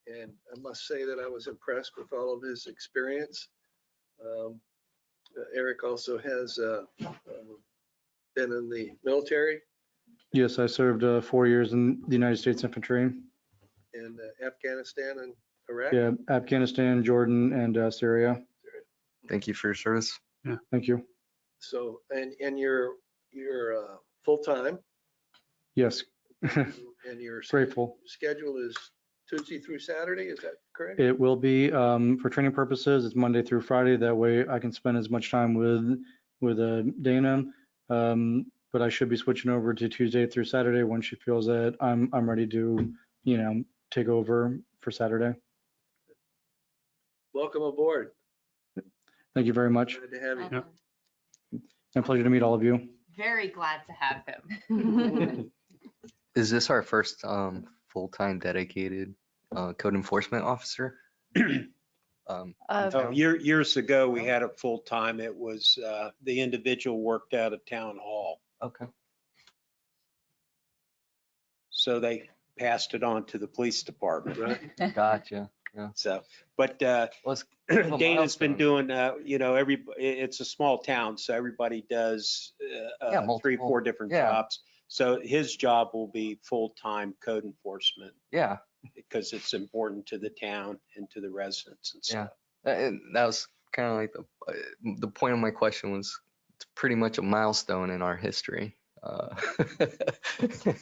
and I must say that I was impressed with all of his experience. Eric also has been in the military Yes, I served 4 years in the United States Infantry. in Afghanistan and Iraq. Yeah, Afghanistan, Jordan, and Syria. thank you for your service. Thank you. So, and you're full-time Yes, and your grateful. schedule is Tuesday through Saturday, is that correct? It will be, for training purposes, it's Monday through Friday. That way I can spend as much time with Dana. But I should be switching over to Tuesday through Saturday when she feels that I'm ready to, take over for Saturday. Welcome aboard. Thank you very much. Glad to have you. Yep. And pleasure to meet all of you. Very glad to have him. Is this our first full-time dedicated code enforcement officer? Uh, Years ago, we had it full time. It was, the individual worked out of town hall. Okay. So they passed it on to the police department. Right. Gotcha. Yeah. So, but Well, it's kind of a Dana's been milestone. doing, it's a small town, so everybody does Yeah, 3, multiple. 4 different Yeah. jobs. So his job will be full-time code enforcement Yeah, because it's important to the town and to the residents and Yeah. stuff. And that was kind of like the point of my question was it's pretty much a milestone in our history,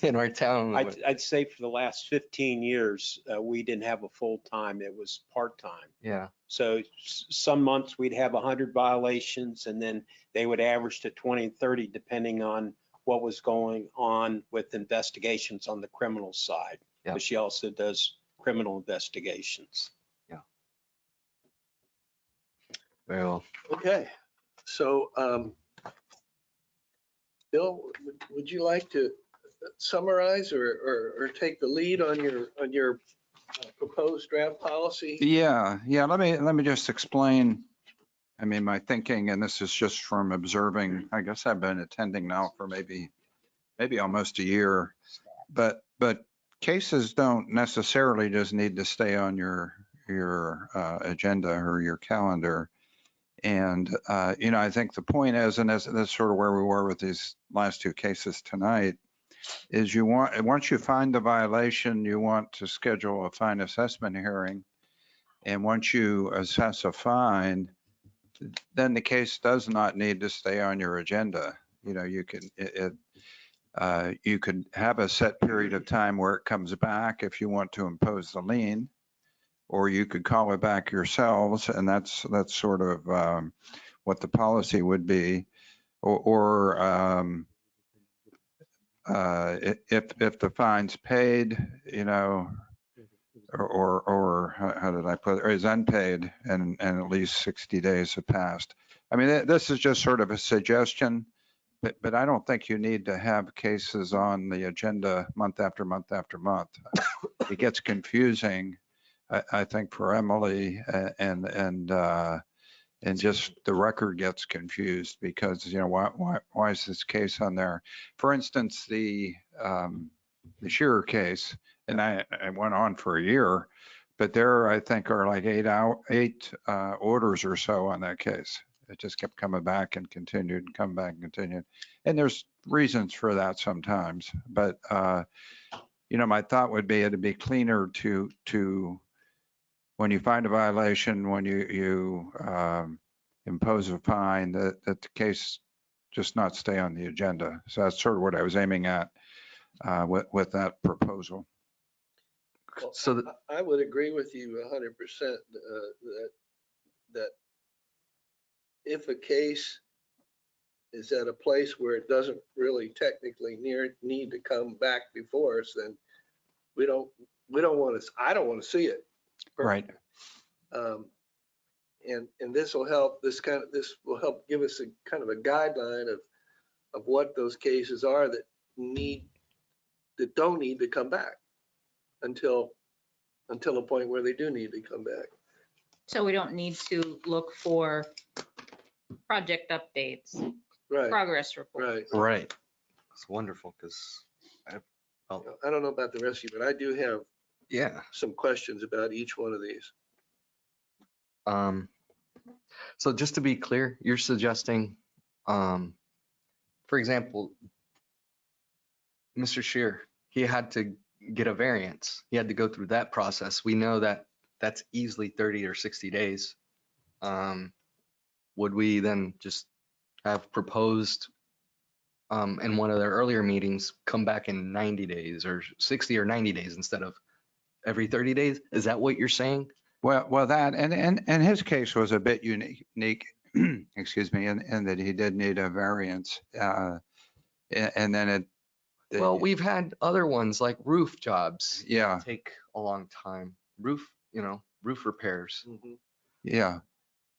in our town. I'd say for the last 15 years, we didn't have a full-time, it was part-time. Yeah. So some months we'd have 100 violations and then they would average to 20 and 30 depending on what was going on with investigations on the criminal side. Yeah. But she also does criminal investigations. Very well. Okay, so Bill, would you like to summarize or take the lead on your proposed draft policy? Yeah. Let me just explain. I mean, my thinking, and this is just from observing, I guess I've been attending now for maybe almost a year, but cases don't necessarily just need to stay on your agenda or your calendar. And, I think the point is, and that's sort of where we were with these last two cases tonight, is once you find the violation, you want to schedule a fine assessment hearing. And once you assess a fine, then the case does not need to stay on your agenda. You could have a set period of time where it comes back if you want to impose the lien, or you could call it back yourselves, and that's sort of what the policy would be. Or if the fine's paid, or how did I put it, or is unpaid and at least 60 days have passed. I mean, this is just sort of a suggestion, but I don't think you need to have cases on the agenda month after month after month. It gets confusing, I think, for Emily and just the record gets confused because, why is this case on there? For instance, the Shearer case, and I went on for a year, but there I think are like eight orders or so on that case. It just kept coming back and continued and come back and continued. And there's reasons for that sometimes, but my thought would be it'd be cleaner to when you find a violation, when you impose a fine, that the case just not stay on the agenda. So that's sort of what I was aiming at with that proposal. Well, So I would agree with you 100% that if a case is at a place where it doesn't really technically need to come back before us, then we don't want to. I don't want to see it. Right. And this will help. This will help give us a kind of a guideline of what those cases are that don't need to come back until a point where they do need to come back. So we don't need to look for project updates, Right. progress reports. Right. It's wonderful because I don't know about the rest of you, but I do have some questions about each one of these. So just to be clear, you're suggesting, for example, Mr. Shear, he had to get a variance. He had to go through that process. We know that that's easily 30 or 60 days. Would we then just have proposed in one of their earlier meetings, come back in 90 days or 60 or 90 days instead of every 30 days? Is that what you're saying? Well, that, and his case was a bit unique, excuse me, in that he did need a variance. And then Well, we've had other ones like roof jobs. Yeah. Take a long time. Roof repairs. Mm-hmm. Yeah.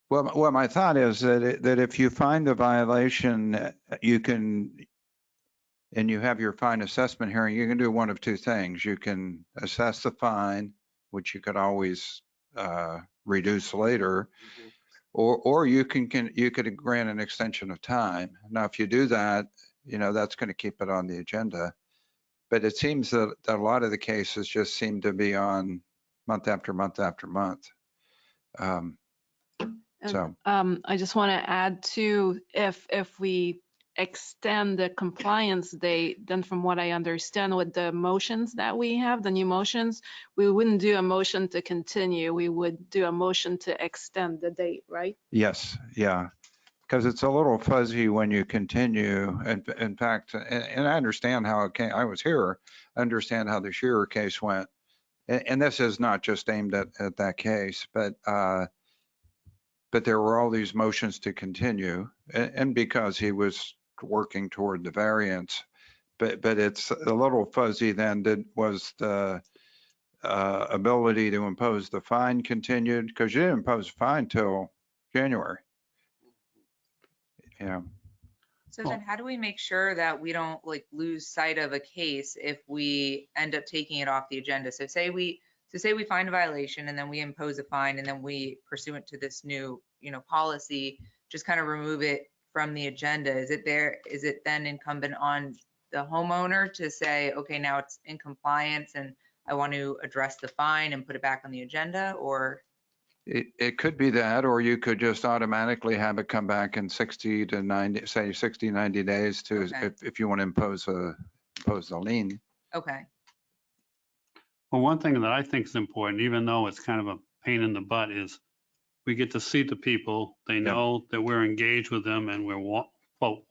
Well, my thought is that if you find a violation, you can, and you have your fine assessment hearing, you can do one of two things. You can assess the fine, which you could always reduce later, or you could grant an extension of time. Now, if you do that, that's going to keep it on the agenda. But it seems that a lot of the cases just seem to be on month after month after month. So I just want to add to if we extend the compliance date, then from what I understand with the motions that we have, the new motions, we wouldn't do a motion to continue. We would do a motion to extend the date, right? Yes, yeah. Because it's a little fuzzy when you continue. In fact, and I understand how it came, I was here, I understand how the Shearer case went. And this is not just aimed at that case, but there were all these motions to continue, and because he was working toward the variance, but it's a little fuzzy then. Was the ability to impose the fine continued? Because you didn't impose a fine till January. Yeah. So then how do we make sure that we don't like lose sight of a case if we end up taking it off the agenda? So say we find a violation and then we impose a fine and then we pursuant to this new, policy, just kind of remove it from the agenda. Is it then incumbent on the homeowner to say, okay, now it's in compliance and I want to address the fine and put it back on the agenda? Or It could be that, or you could just automatically have it come back in 60 to 90, say 60, 90 days to, Okay. if you want to impose a lien. okay, Well, one thing that I think is important, even though it's kind of a pain in the butt, is we get to see the people. They know that we're engaged with them and we're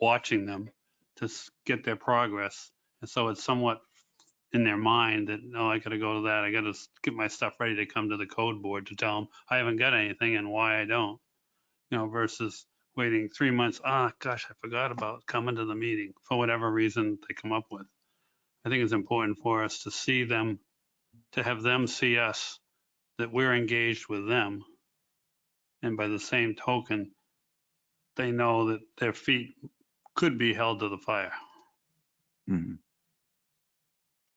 watching them to get their progress. And so it's somewhat in their mind that, no, I got to go to that. I got to get my stuff ready to come to the code board to tell them I haven't got anything and why I don't, versus waiting 3 months. Gosh, I forgot about coming to the meeting for whatever reason they come up with. I think it's important for us to see them, to have them see us, that we're engaged with them. And by the same token, they know that their feet could be held to the fire. Mhm.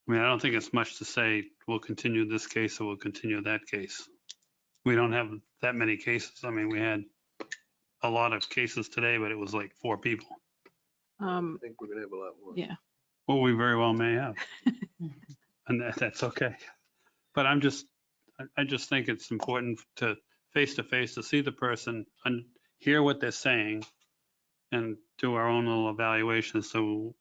I mean, I don't think it's much to say, we'll continue this case or we'll continue that case. We don't have that many cases. I mean, we had a lot of cases today, but it was like 4 people. I think we're gonna have a lot more. Yeah. Well, we very well may have. And that's okay. But I just think it's important to face to see the person and hear what they're saying and do our own little evaluation. So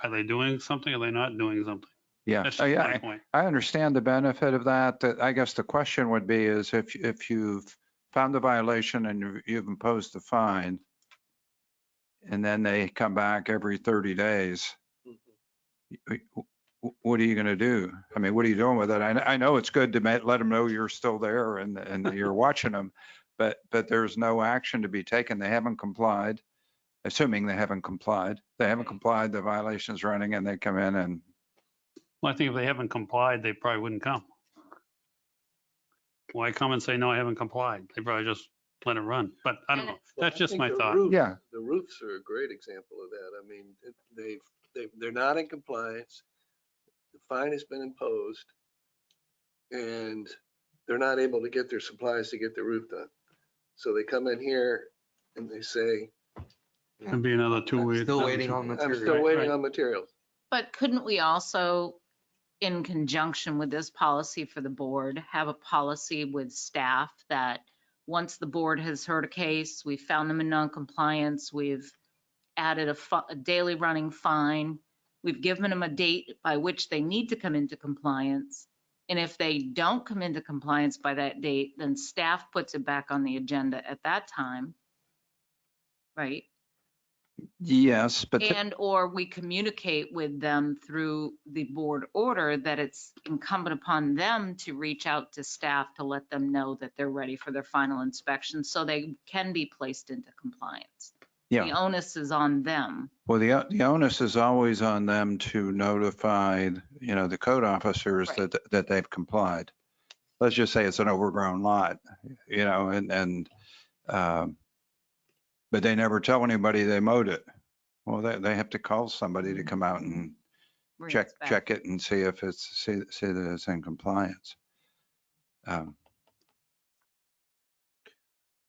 are they doing something? Are they not doing something? Yeah, That's just my point. I understand the benefit of that. I guess the question would be is if you've found the violation and you've imposed the fine, and then they come back every 30 days, what are you going to do? I mean, what are you doing with it? I know it's good to let them know you're still there and you're watching them, but there's no action to be taken. They haven't complied, assuming they haven't complied. They haven't complied, the violation's running, and they come in and. Well, I think if they haven't complied, they probably wouldn't come. Why come and say, no, I haven't complied? They probably just let it run. But I don't know. That's just my thought. Yeah. The roofs are a great example of that. I mean, they're not in compliance. The fine has been imposed and they're not able to get their supplies to get the roof done. So they come in here and they say, It'd be another 2 weeks. Still waiting on I'm material. still waiting Right. on materials. But couldn't we also, in conjunction with this policy for the board, have a policy with staff that once the board has heard a case, we found them in non-compliance, we've added a daily running fine, we've given them a date by which they need to come into compliance. And if they don't come into compliance by that date, then staff puts it back on the agenda at that time, right? Yes, but. And or we communicate with them through the board order that it's incumbent upon them to reach out to staff to let them know that they're ready for their final inspection so they can be placed into compliance. Yeah. The onus is on them. Well, the onus is always on them to notify, the code officers Right. that they've complied. Let's just say it's an overgrown lot, but they never tell anybody they mowed it. Well, they have to call somebody to come out and Bring check us back. it and see if see that it's in compliance.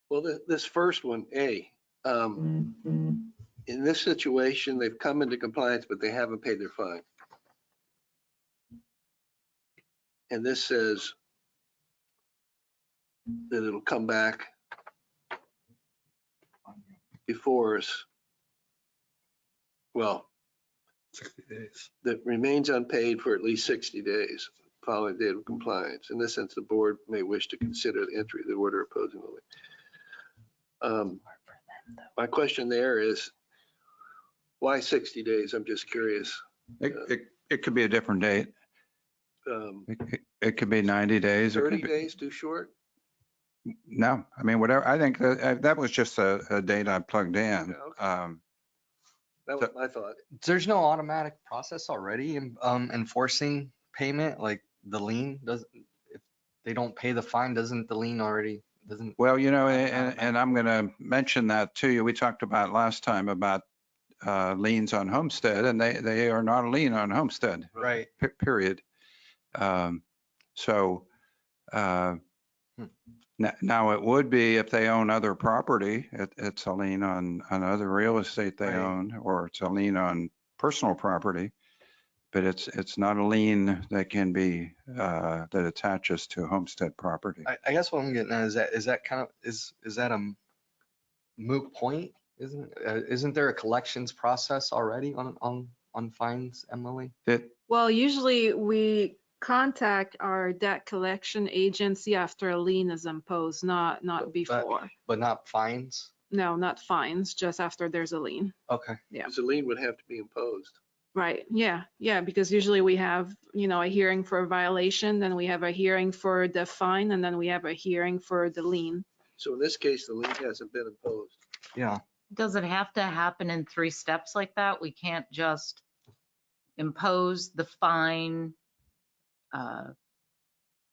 Well, this first one, A, in this situation, they've come into compliance, but they haven't paid their fine. And this says that it'll come back before us well, 60 days. that remains unpaid for at least 60 days following date of compliance. In this sense, the board may wish to consider the entry of the order opposing the lien. My question there is, why 60 days? I'm just curious. It could be a different date. Um, It could be 90 days. It could 30 be- days too short? No, I mean, whatever. I think that was just a date I plugged in. Yeah, okay. That was my thought. There's no automatic process already in enforcing payment, like the lien does. If they don't pay the fine, doesn't the lien already, doesn't? Well, and I'm going to mention that to you. We talked about last time about liens on homestead, and they are not a lien on homestead. Right. Period. So now it would be if they own other property, it's a lien on other real estate they Right. own, or it's a lien on personal property. But it's not a lien that can be, that attaches to homestead property. I guess what I'm getting at is that kind of, is that a moot point? Isn't there a collections process already on fines, Emily? Well, usually we contact our debt collection agency after a lien is imposed, not before. But not fines? No, not fines, just after there's a lien. Okay. Yeah. Because the lien would have to be imposed. Right, yeah, because usually we have, a hearing for a violation, then we have a hearing for the fine, and then we have a hearing for the lien. So in this case, the lien hasn't been imposed. Yeah. Does it have to happen in 3 steps like that? We can't just impose the fine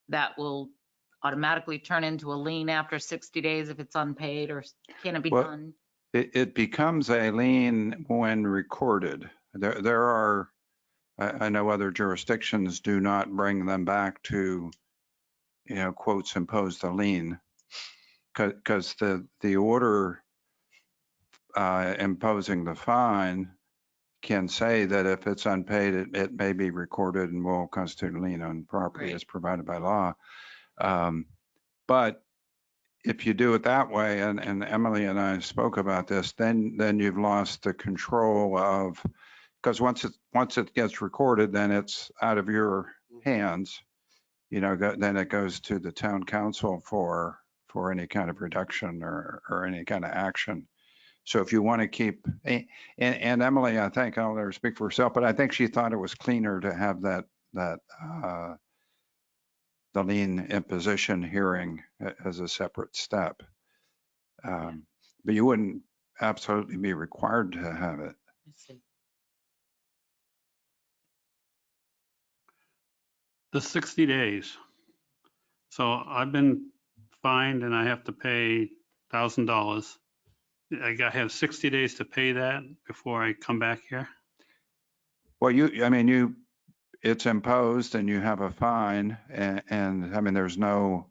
that will automatically turn into a lien after 60 days if it's unpaid, or can it be Well, done? It becomes a lien when recorded. There are, I know other jurisdictions do not bring them back to, quotes, impose the lien. Because the order imposing the fine can say that if it's unpaid, it may be recorded and will constitute a lien on property as provided by law. But if you do it that way, and Emily and I spoke about this, then you've lost the control of, because once it gets recorded, then it's out of your hands. Then it goes to the town council for any kind of reduction or any kind of action. So if you want to keep, and Emily, I think, I'll let her speak for herself, but I think she thought it was cleaner to have that the lien imposition hearing as a separate step. But you wouldn't absolutely be required to have it. I see. The 60 days. So I've been fined and I have to pay $1,000. I have 60 days to pay that before I come back here? Well, it's imposed and you have a fine and I mean, there's no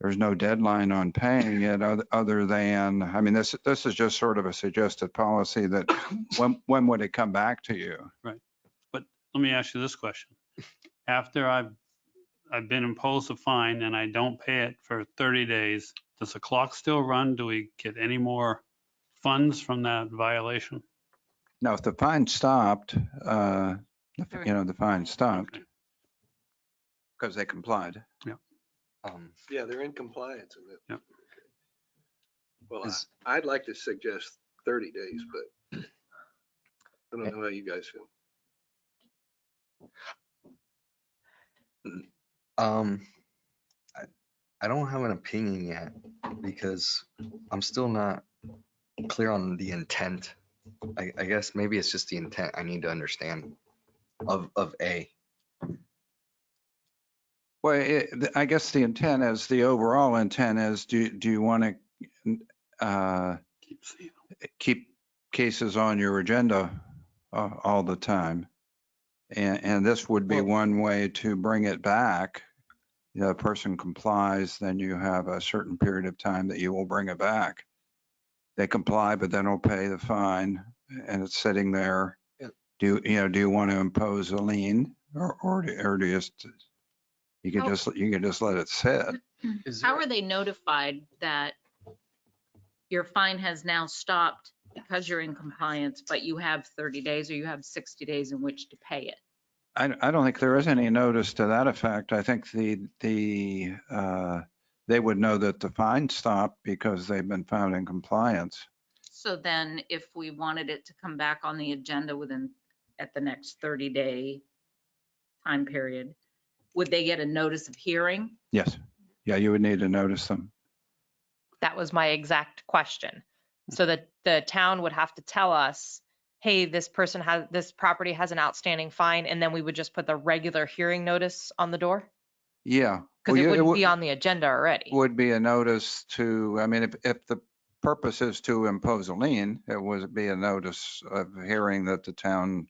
deadline on paying it other than, this is just sort of a suggested policy that when would it come back to you? Right. But let me ask you this question. After I've been imposed a fine and I don't pay it for 30 days, does the clock still run? Do we get any more funds from that violation? No, if the fine stopped, the fine stopped because they complied. Yeah. Yeah, they're in compliance with it. Yep. Well, I'd like to suggest 30 days, but I don't know how you guys feel. I don't have an opinion yet because I'm still not clear on the intent. I guess maybe it's just the intent I need to understand of A. Well, I guess the intent is, the overall intent is, do you want to keep cases on your agenda all the time? And this would be one way to bring it back. The person complies, then you have a certain period of time that you will bring it back. They comply, but then they'll pay the fine and it's sitting there. Yeah. Do you want to impose a lien or do you just, you can just let it sit? How are they notified that your fine has now stopped because you're in compliance, but you have 30 days or you have 60 days in which to pay it. I don't think there is any notice to that effect. I think they would know that the fine stopped because they've been found in compliance. So then if we wanted it to come back on the agenda at the next 30-day time period, would they get a notice of hearing? Yes. Yeah, you would need to notice them. That was my exact question. So that the town would have to tell us, hey, this property has an outstanding fine, and then we would just put the regular hearing notice on the door? Yeah. Because Well, it wouldn't be on the agenda already. Would be a notice to, I mean, if the purpose is to impose a lien, it would be a notice of hearing that the town,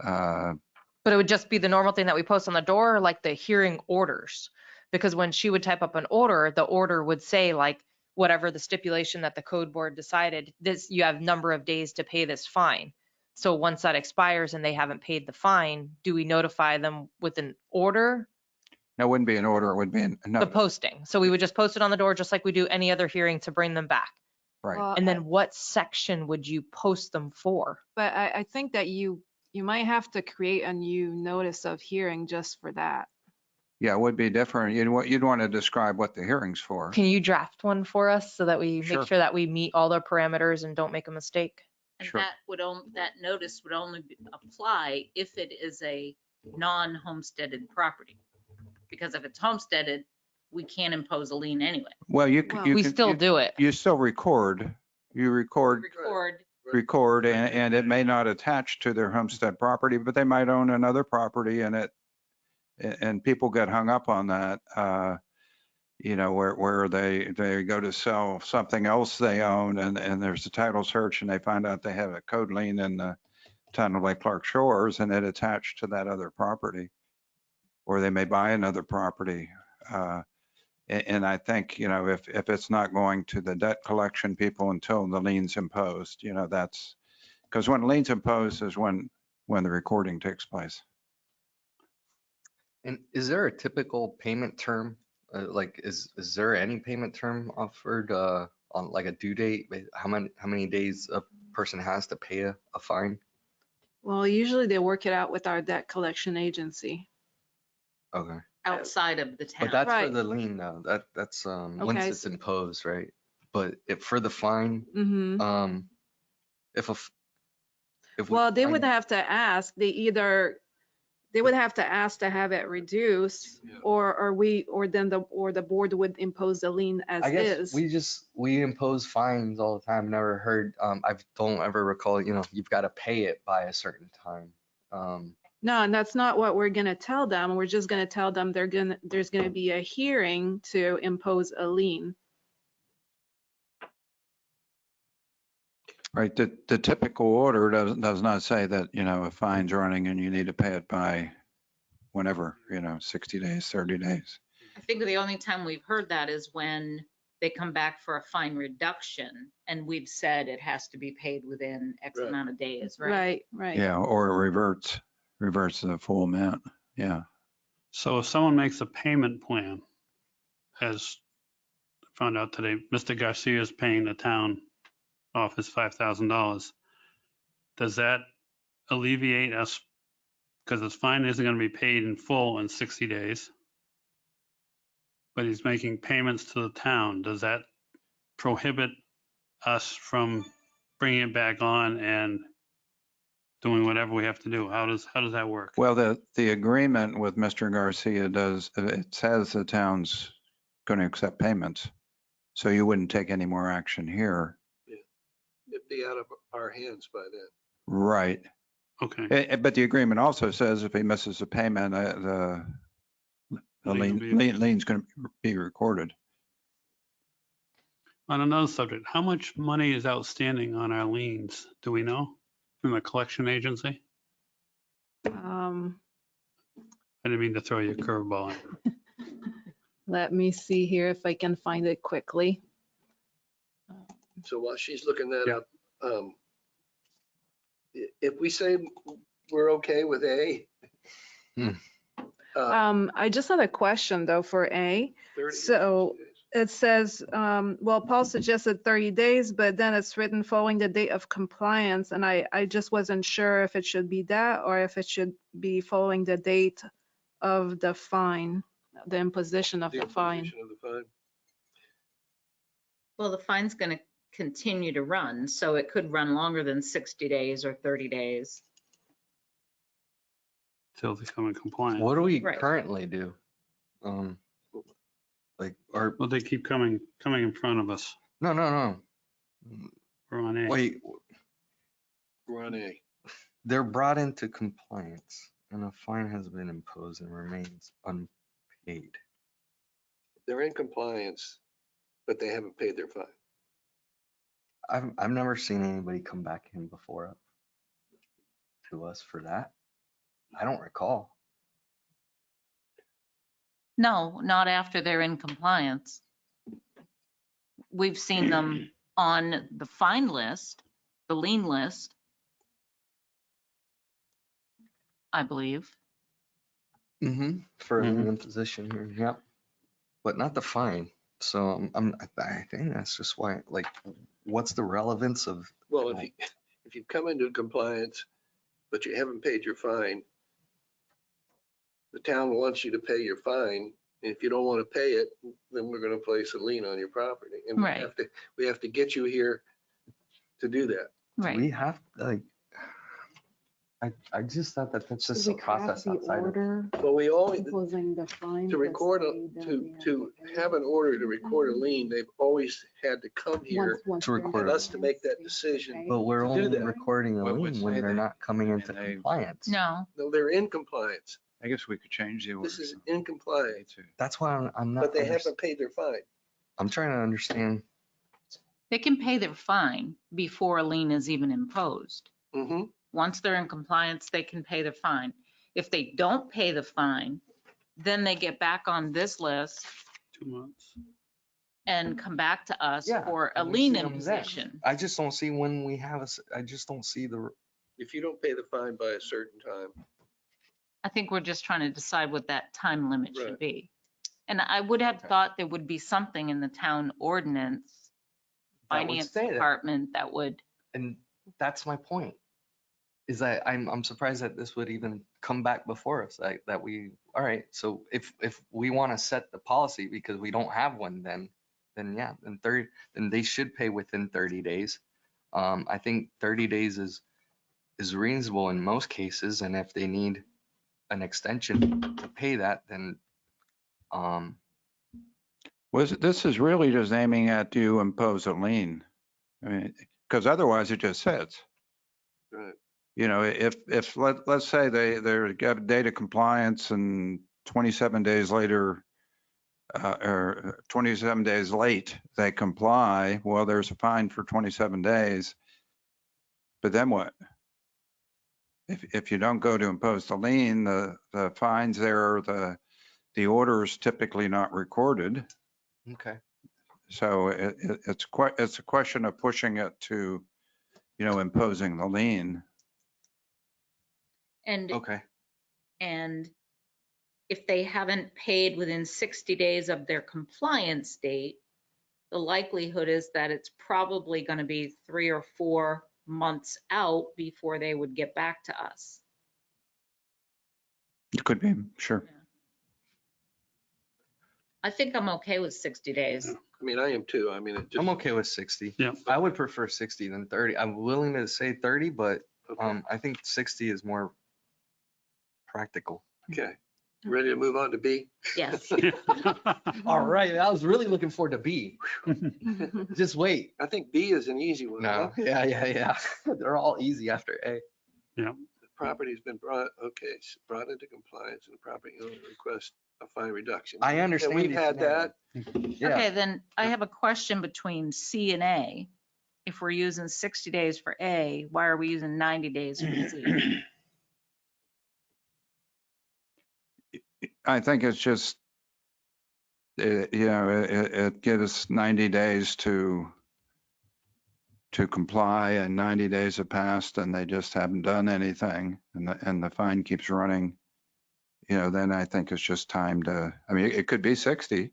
But it would just be the normal thing that we post on the door, or like the hearing orders. Because when she would type up an order, the order would say like, whatever the stipulation that the code board decided, this, you have number of days to pay this fine. So once that expires and they haven't paid the fine, do we notify them with an order? no, it wouldn't be an order, it would be a The notice. posting. So we would just post it on the door, just like we do any other hearing, to bring them back. Right. Well, And then what section would you post them for? But I think that you might have to create a new notice of hearing just for that. Yeah, it would be different. You'd want to describe what the hearing's for. Can you draft one for us so that we Sure. make sure that we meet all the parameters and don't make a mistake? And Sure. that notice would only apply if it is a non-homesteaded property. Because if it's homesteaded, we can't impose a lien anyway. Well, you Well, could. We still do it. You still record. You record and it may not attach to their homestead property, but they might own another property and people get hung up on that, where they go to sell something else they own and there's a title search and they find out they have a code lien in the town of Lake Clark Shores and it attached to that other property. Or they may buy another property. And I think, if it's not going to the debt collection people until the lien's imposed, that's, because when lien's imposed is when the recording takes place. And is there a typical payment term? Like, is there any payment term offered on like a due date? How many days a person has to pay a fine? Well, usually they work it out with our debt collection agency. Okay. Outside of the town. But that's for Right. the lien though. That's once Okay, it's imposed, right? But for the fine, Mm-hmm. if we Well, they would find- have to ask, they would have to ask to have it reduced, Yeah. or then the board would impose the lien as I guess is. we impose fines all the time. Never heard, I don't ever recall, you've got to pay it by a certain time. No, and that's not what we're gonna tell them. We're just gonna tell them there's gonna be a hearing to impose a lien. Right, the typical order does not say that, a fine's running and you need to pay it by whenever, 60 days, 30 days. I think the only time we've heard that is when they come back for a fine reduction and we've said it has to be paid within X Right. amount of days, right? Right. Yeah, or it reverts to the full amount. Yeah. So if someone makes a payment plan, as I found out today, Mr. Garcia is paying the town off his $5,000. Does that alleviate us? Because his fine isn't going to be paid in full in 60 days. But he's making payments to the town. Does that prohibit us from bringing it back on and doing whatever we have to do? How does that work? Well, the agreement with Mr. Garcia it says the town's going to accept payments. So you wouldn't take any more action here. It'd be out of our hands by then. Right. Okay. But the agreement also says if he misses a payment, the lien's going to be recorded. On another subject, how much money is outstanding on our liens? Do we know from the collection agency? I didn't mean to throw you a curveball. Let me see here if I can find it quickly. So while she's looking that up, if we say we're okay with A. Hmm. I just had a question though for A. 30 So it says, well, Paul suggested 30 days, but then it's written following the date of compliance. And I just wasn't sure if it should be that or if it should be following the date of the fine, the imposition of the fine. imposition of the fine. Well, the fine's going to continue to run, so it could run longer than 60 days or 30 days. Till they come in compliance. What do we Right. currently do? Like, or, Well, they keep coming in front of us. no. We're on A. Wait, We're on A. they're brought into compliance and a fine has been imposed and remains unpaid. They're in compliance, but they haven't paid their fine. I've never seen anybody come back in before to us for that. I don't recall. No, not after they're in compliance. We've seen them on the fine list, the lien list, I believe. For an imposition here, yep. But not the fine. So I think that's just why, like, what's the relevance of? Well, if you've come into compliance, but you haven't paid your fine, the town wants you to pay your fine. And if you don't want to pay it, then we're going to place a lien on your property. And Right. we have to get you here to do that. Right. We have, like, I just thought that that's just a process outside of. Well, we always, Imposing the fine. to record, to have an order to record a lien, they've always had to come here To record and us to make that decision. But we're do only that. recording a Well, it would lien when say they're that- not coming into they- compliance. No, No, they're in compliance. I guess we could change the order. This is in compliance, That's why I'm not. but they haven't paid their fine. I'm trying to understand. they can pay their fine before a lien is even imposed. Mm-hmm. Once they're in compliance, they can pay the fine. If they don't pay the fine, then they get back on this list 2 months. and come back to us Yeah, for a we lien see them then. imposition. I just don't see when we have I just don't see the. If you don't pay the fine by a certain time. I think we're just trying to decide what that time limit should Right. be. And I would have Okay. thought there would be something in the town ordinance, That would finance say that. department that would, And that's my point. Is that I'm surprised that this would even come back before us, that we, all right, so if we want to set the policy because we don't have one, then yeah, then they should pay within 30 days. I think 30 days is reasonable in most cases, and if they need an extension to pay that, then This is really just aiming at you impose a lien. I mean, because otherwise it just sits. Right. You know, if let's say they get data compliance and 27 days later, or 27 days late, they comply, well, there's a fine for 27 days. But then what? If you don't go to impose the lien, the fines there, the order is typically not recorded. okay. So it's a question of pushing it to, imposing the lien. and, Okay. and if they haven't paid within 60 days of their compliance date, the likelihood is that it's probably going to be 3 or 4 months out before they would get back to us. It could be, sure. I think I'm okay with 60 days. I mean, I am too. I mean, it just. I'm okay with 60. Yeah. I would prefer 60 than 30. I'm willing to say 30, but Okay. I think 60 is more practical. Okay. Ready to move on to B? Yes. All right, I was really looking forward to B. Just wait. I think B is an easy one. huh? No, yeah. They're all easy after A. The property's been brought into compliance and the property owner requests a fine reduction. I And understand. we've the had scenario. that. Yeah. Okay, then I have a question between C and A. If we're using 60 days for A, why are we using 90 days for C? I think it's just, it gives 90 days to comply, and 90 days have passed and they just haven't done anything, and the fine keeps running. Then I think it's just time to, I mean, it could be 60.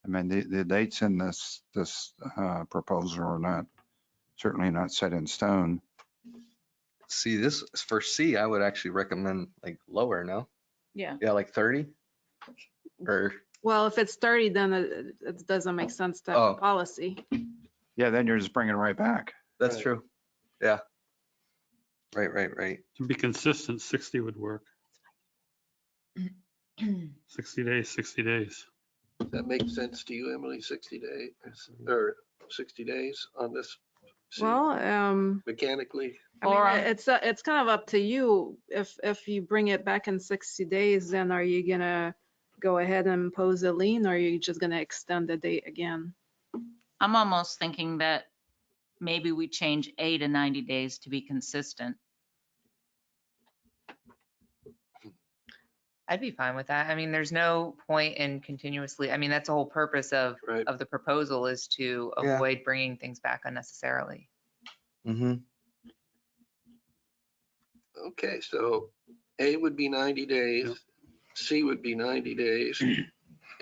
I mean, the dates in this proposal are not, certainly not set in stone. See, this for C, I would actually recommend like lower, no? Yeah. Yeah, like 30 or, Well, if it's 30, then it doesn't make sense to have Oh. a policy. Yeah, then you're just bringing it right back. that's Right. true. Yeah. Right. To be consistent, 60 would work. 60 days, 60 days. Does that make sense to you, Emily? 60 days or 60 days on this? See, Well, mechanically, I mean, Laura? it's kind of up to you. If you bring it back in 60 days, then are you gonna go ahead and impose a lien, or are you just gonna extend the date again? I'm almost thinking that maybe we change A to 90 days to be consistent. I'd be fine with that. I mean, there's no point in continuously, I mean, that's the whole purpose of right? the proposal is to Yeah. avoid bringing things back unnecessarily. Mm-hmm. Okay, so A would be 90 days, Yep. C would be 90 days,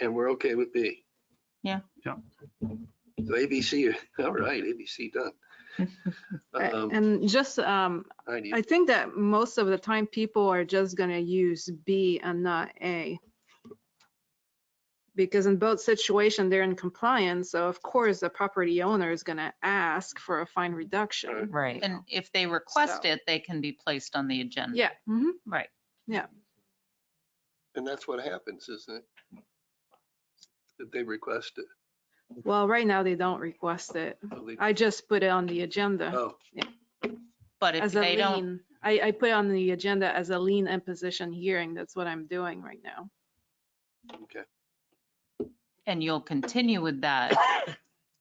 and we're okay with B. Yeah. Yeah. So ABC, all right, ABC done. And just, 90, I think that most of the time people are just gonna use B and not A. Because in both situations, they're in compliance, so of course, the property owner is gonna ask for a fine reduction. Right. And if they request So- it, they can be placed on the agenda. Yeah, mhm. Right. and that's what happens, isn't it? That they request it. Well, right now, they don't request it. Oh, they- I just put it on the agenda Oh, But if as a they don't, lien. I put it on the agenda as a lien imposition hearing. That's what I'm doing right now. okay. and you'll continue with that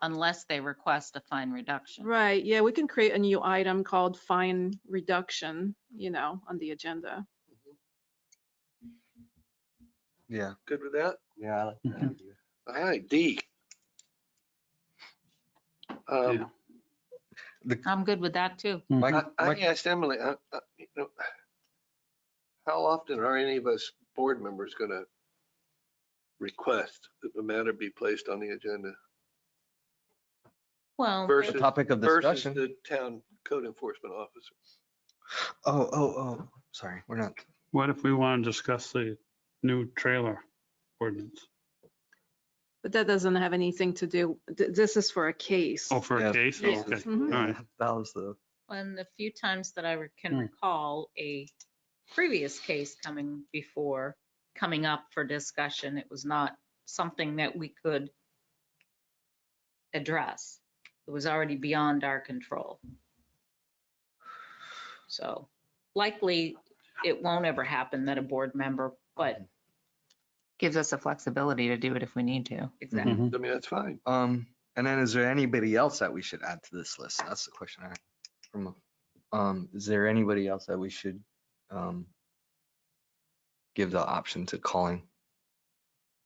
unless they request a fine reduction. Right, yeah, we can create a new item called fine reduction, on the agenda. Yeah. Good with that? Yeah, I like that Mhm. idea. All right, D. Yeah. I'm good with that too. I asked Emily, how often are any of us board members going to request that the matter be placed on the agenda Well, versus Topic of versus discussion. the town code enforcement officer? Oh, sorry, we're not. What if we want to discuss the new trailer ordinance? But that doesn't have anything to do, this is for a case. Oh, for Yeah. a case? Yeah. Okay, Mhm. all right. That was the, and the few times that I can Hmm. recall a previous case coming up for discussion, it was not something that we could address. It was already beyond our control. So likely it won't ever happen that a board member, but Gives us the flexibility to do it if we need to. exactly. Mhm. I mean, that's fine. and then is there anybody else that we should add to this list? That's the question I had. Is there anybody else that we should, give the option to calling?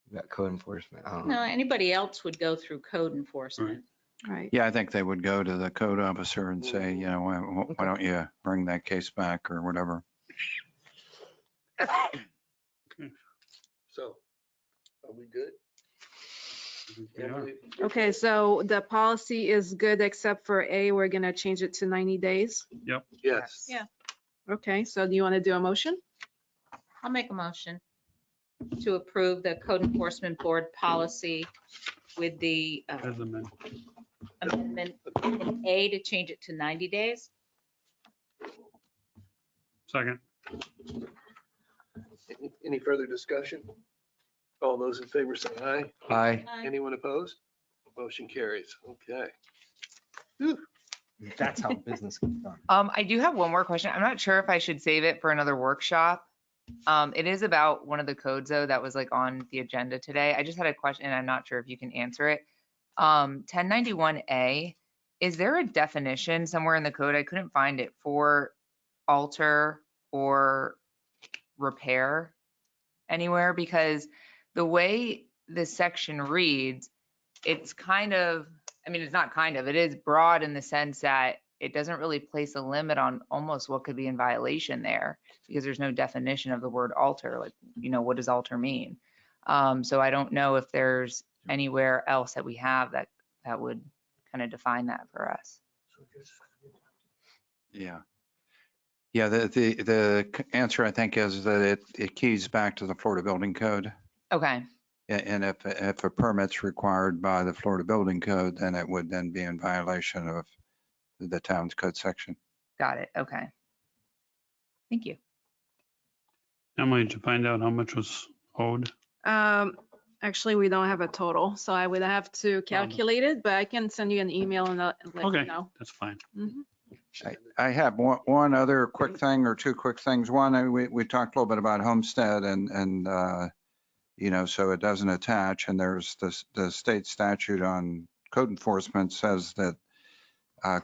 We got code enforcement. I don't No, know. anybody else would go through code enforcement. Right. Yeah, I think they would go to the code officer and say, why don't you bring that case back or whatever. So, are we good? We are. Emily? Okay, so the policy is good except for A, we're gonna change it to 90 days. Yes. Yeah. Okay, so do you want to do a motion? I'll make a motion to approve the code enforcement board policy with the As amended. amendment in A to change it to 90 days. Second. Any further discussion? All those in favor say aye. Aye. Anyone opposed? Motion carries. Okay. That's how business gets done. I do have one more question. I'm not sure if I should save it for another workshop. It is about one of the codes though that was like on the agenda today. I just had a question and I'm not sure if you can answer it. 1091A, is there a definition somewhere in the code? I couldn't find it for alter or repair anywhere because the way this section reads, it's kind of, it's not kind of, it is broad in the sense that it doesn't really place a limit on almost what could be in violation there because there's no definition of the word alter. Like, what does alter mean? So I don't know if there's anywhere else that we have that would kind of define that for us. Yeah. Yeah, the answer I think is that it keys back to the Florida Building Code. Okay, And if a permit's required by the Florida Building Code, then it would then be in violation of the town's code section. got it. Okay. Thank you. Emily, did you find out how much was owed? Actually, we don't have a total, so I would have to calculate it, but I can send you an email and let you Okay, know. that's fine. Mhm. I have one other quick thing or two quick things. One, we talked a little bit about homestead and so it doesn't attach. And there's the state statute on code enforcement says that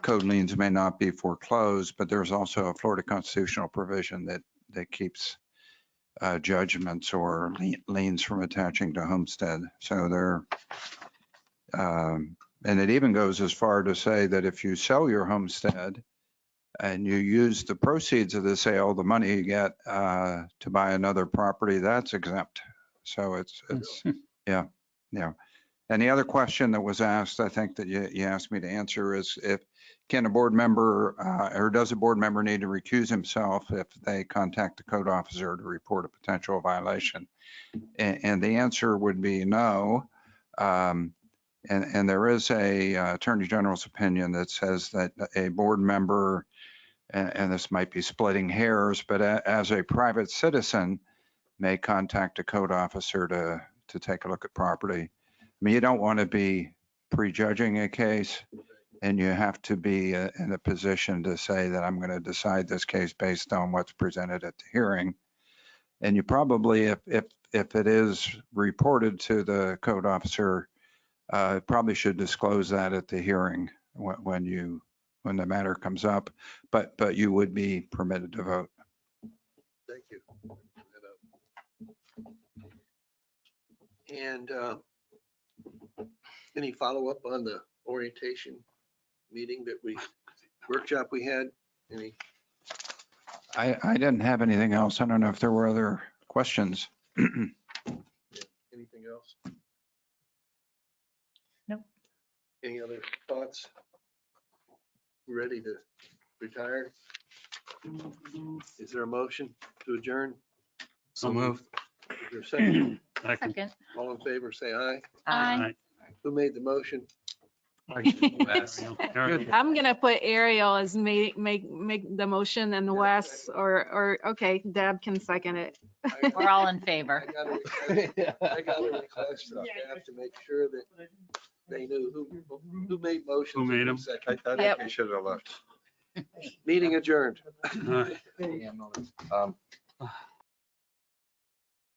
code liens may not be foreclosed, but there's also a Florida constitutional provision that keeps judgments or liens from attaching to homestead. So and it even goes as far to say that if you sell your homestead and you use the proceeds of the sale, the money you get to buy another property, that's exempt. So it's yeah. And the other question that was asked, I think that you asked me to answer is can a board member or does a board member need to recuse himself if they contact the code officer to report a potential violation? And the answer would be no. And there is a Attorney General's opinion that says that a board member, and this might be splitting hairs, but as a private citizen may contact a code officer to take a look at property. I mean, you don't want to be prejudging a case, and you have to be in a position to say that I'm going to decide this case based on what's presented at the hearing. And you probably, if it is reported to the code officer, probably should disclose that at the hearing when the matter comes up, but you would be permitted to vote. Thank you. And any follow-up on the orientation meeting workshop we had? Any? I didn't have anything else. I don't know if there were other questions. Anything else? Nope. Any other thoughts? Ready to retire? Is there a motion to adjourn? So moved. Is there a second? Second. All in favor, say aye. Aye. Who made the motion? I'm gonna put Ariel as make the motion and Wes or okay, Deb can second it. We're all in favor. I got a request from staff to make sure that they knew who made motions. Who made them? I Yep. think they should have left. Meeting adjourned. All right.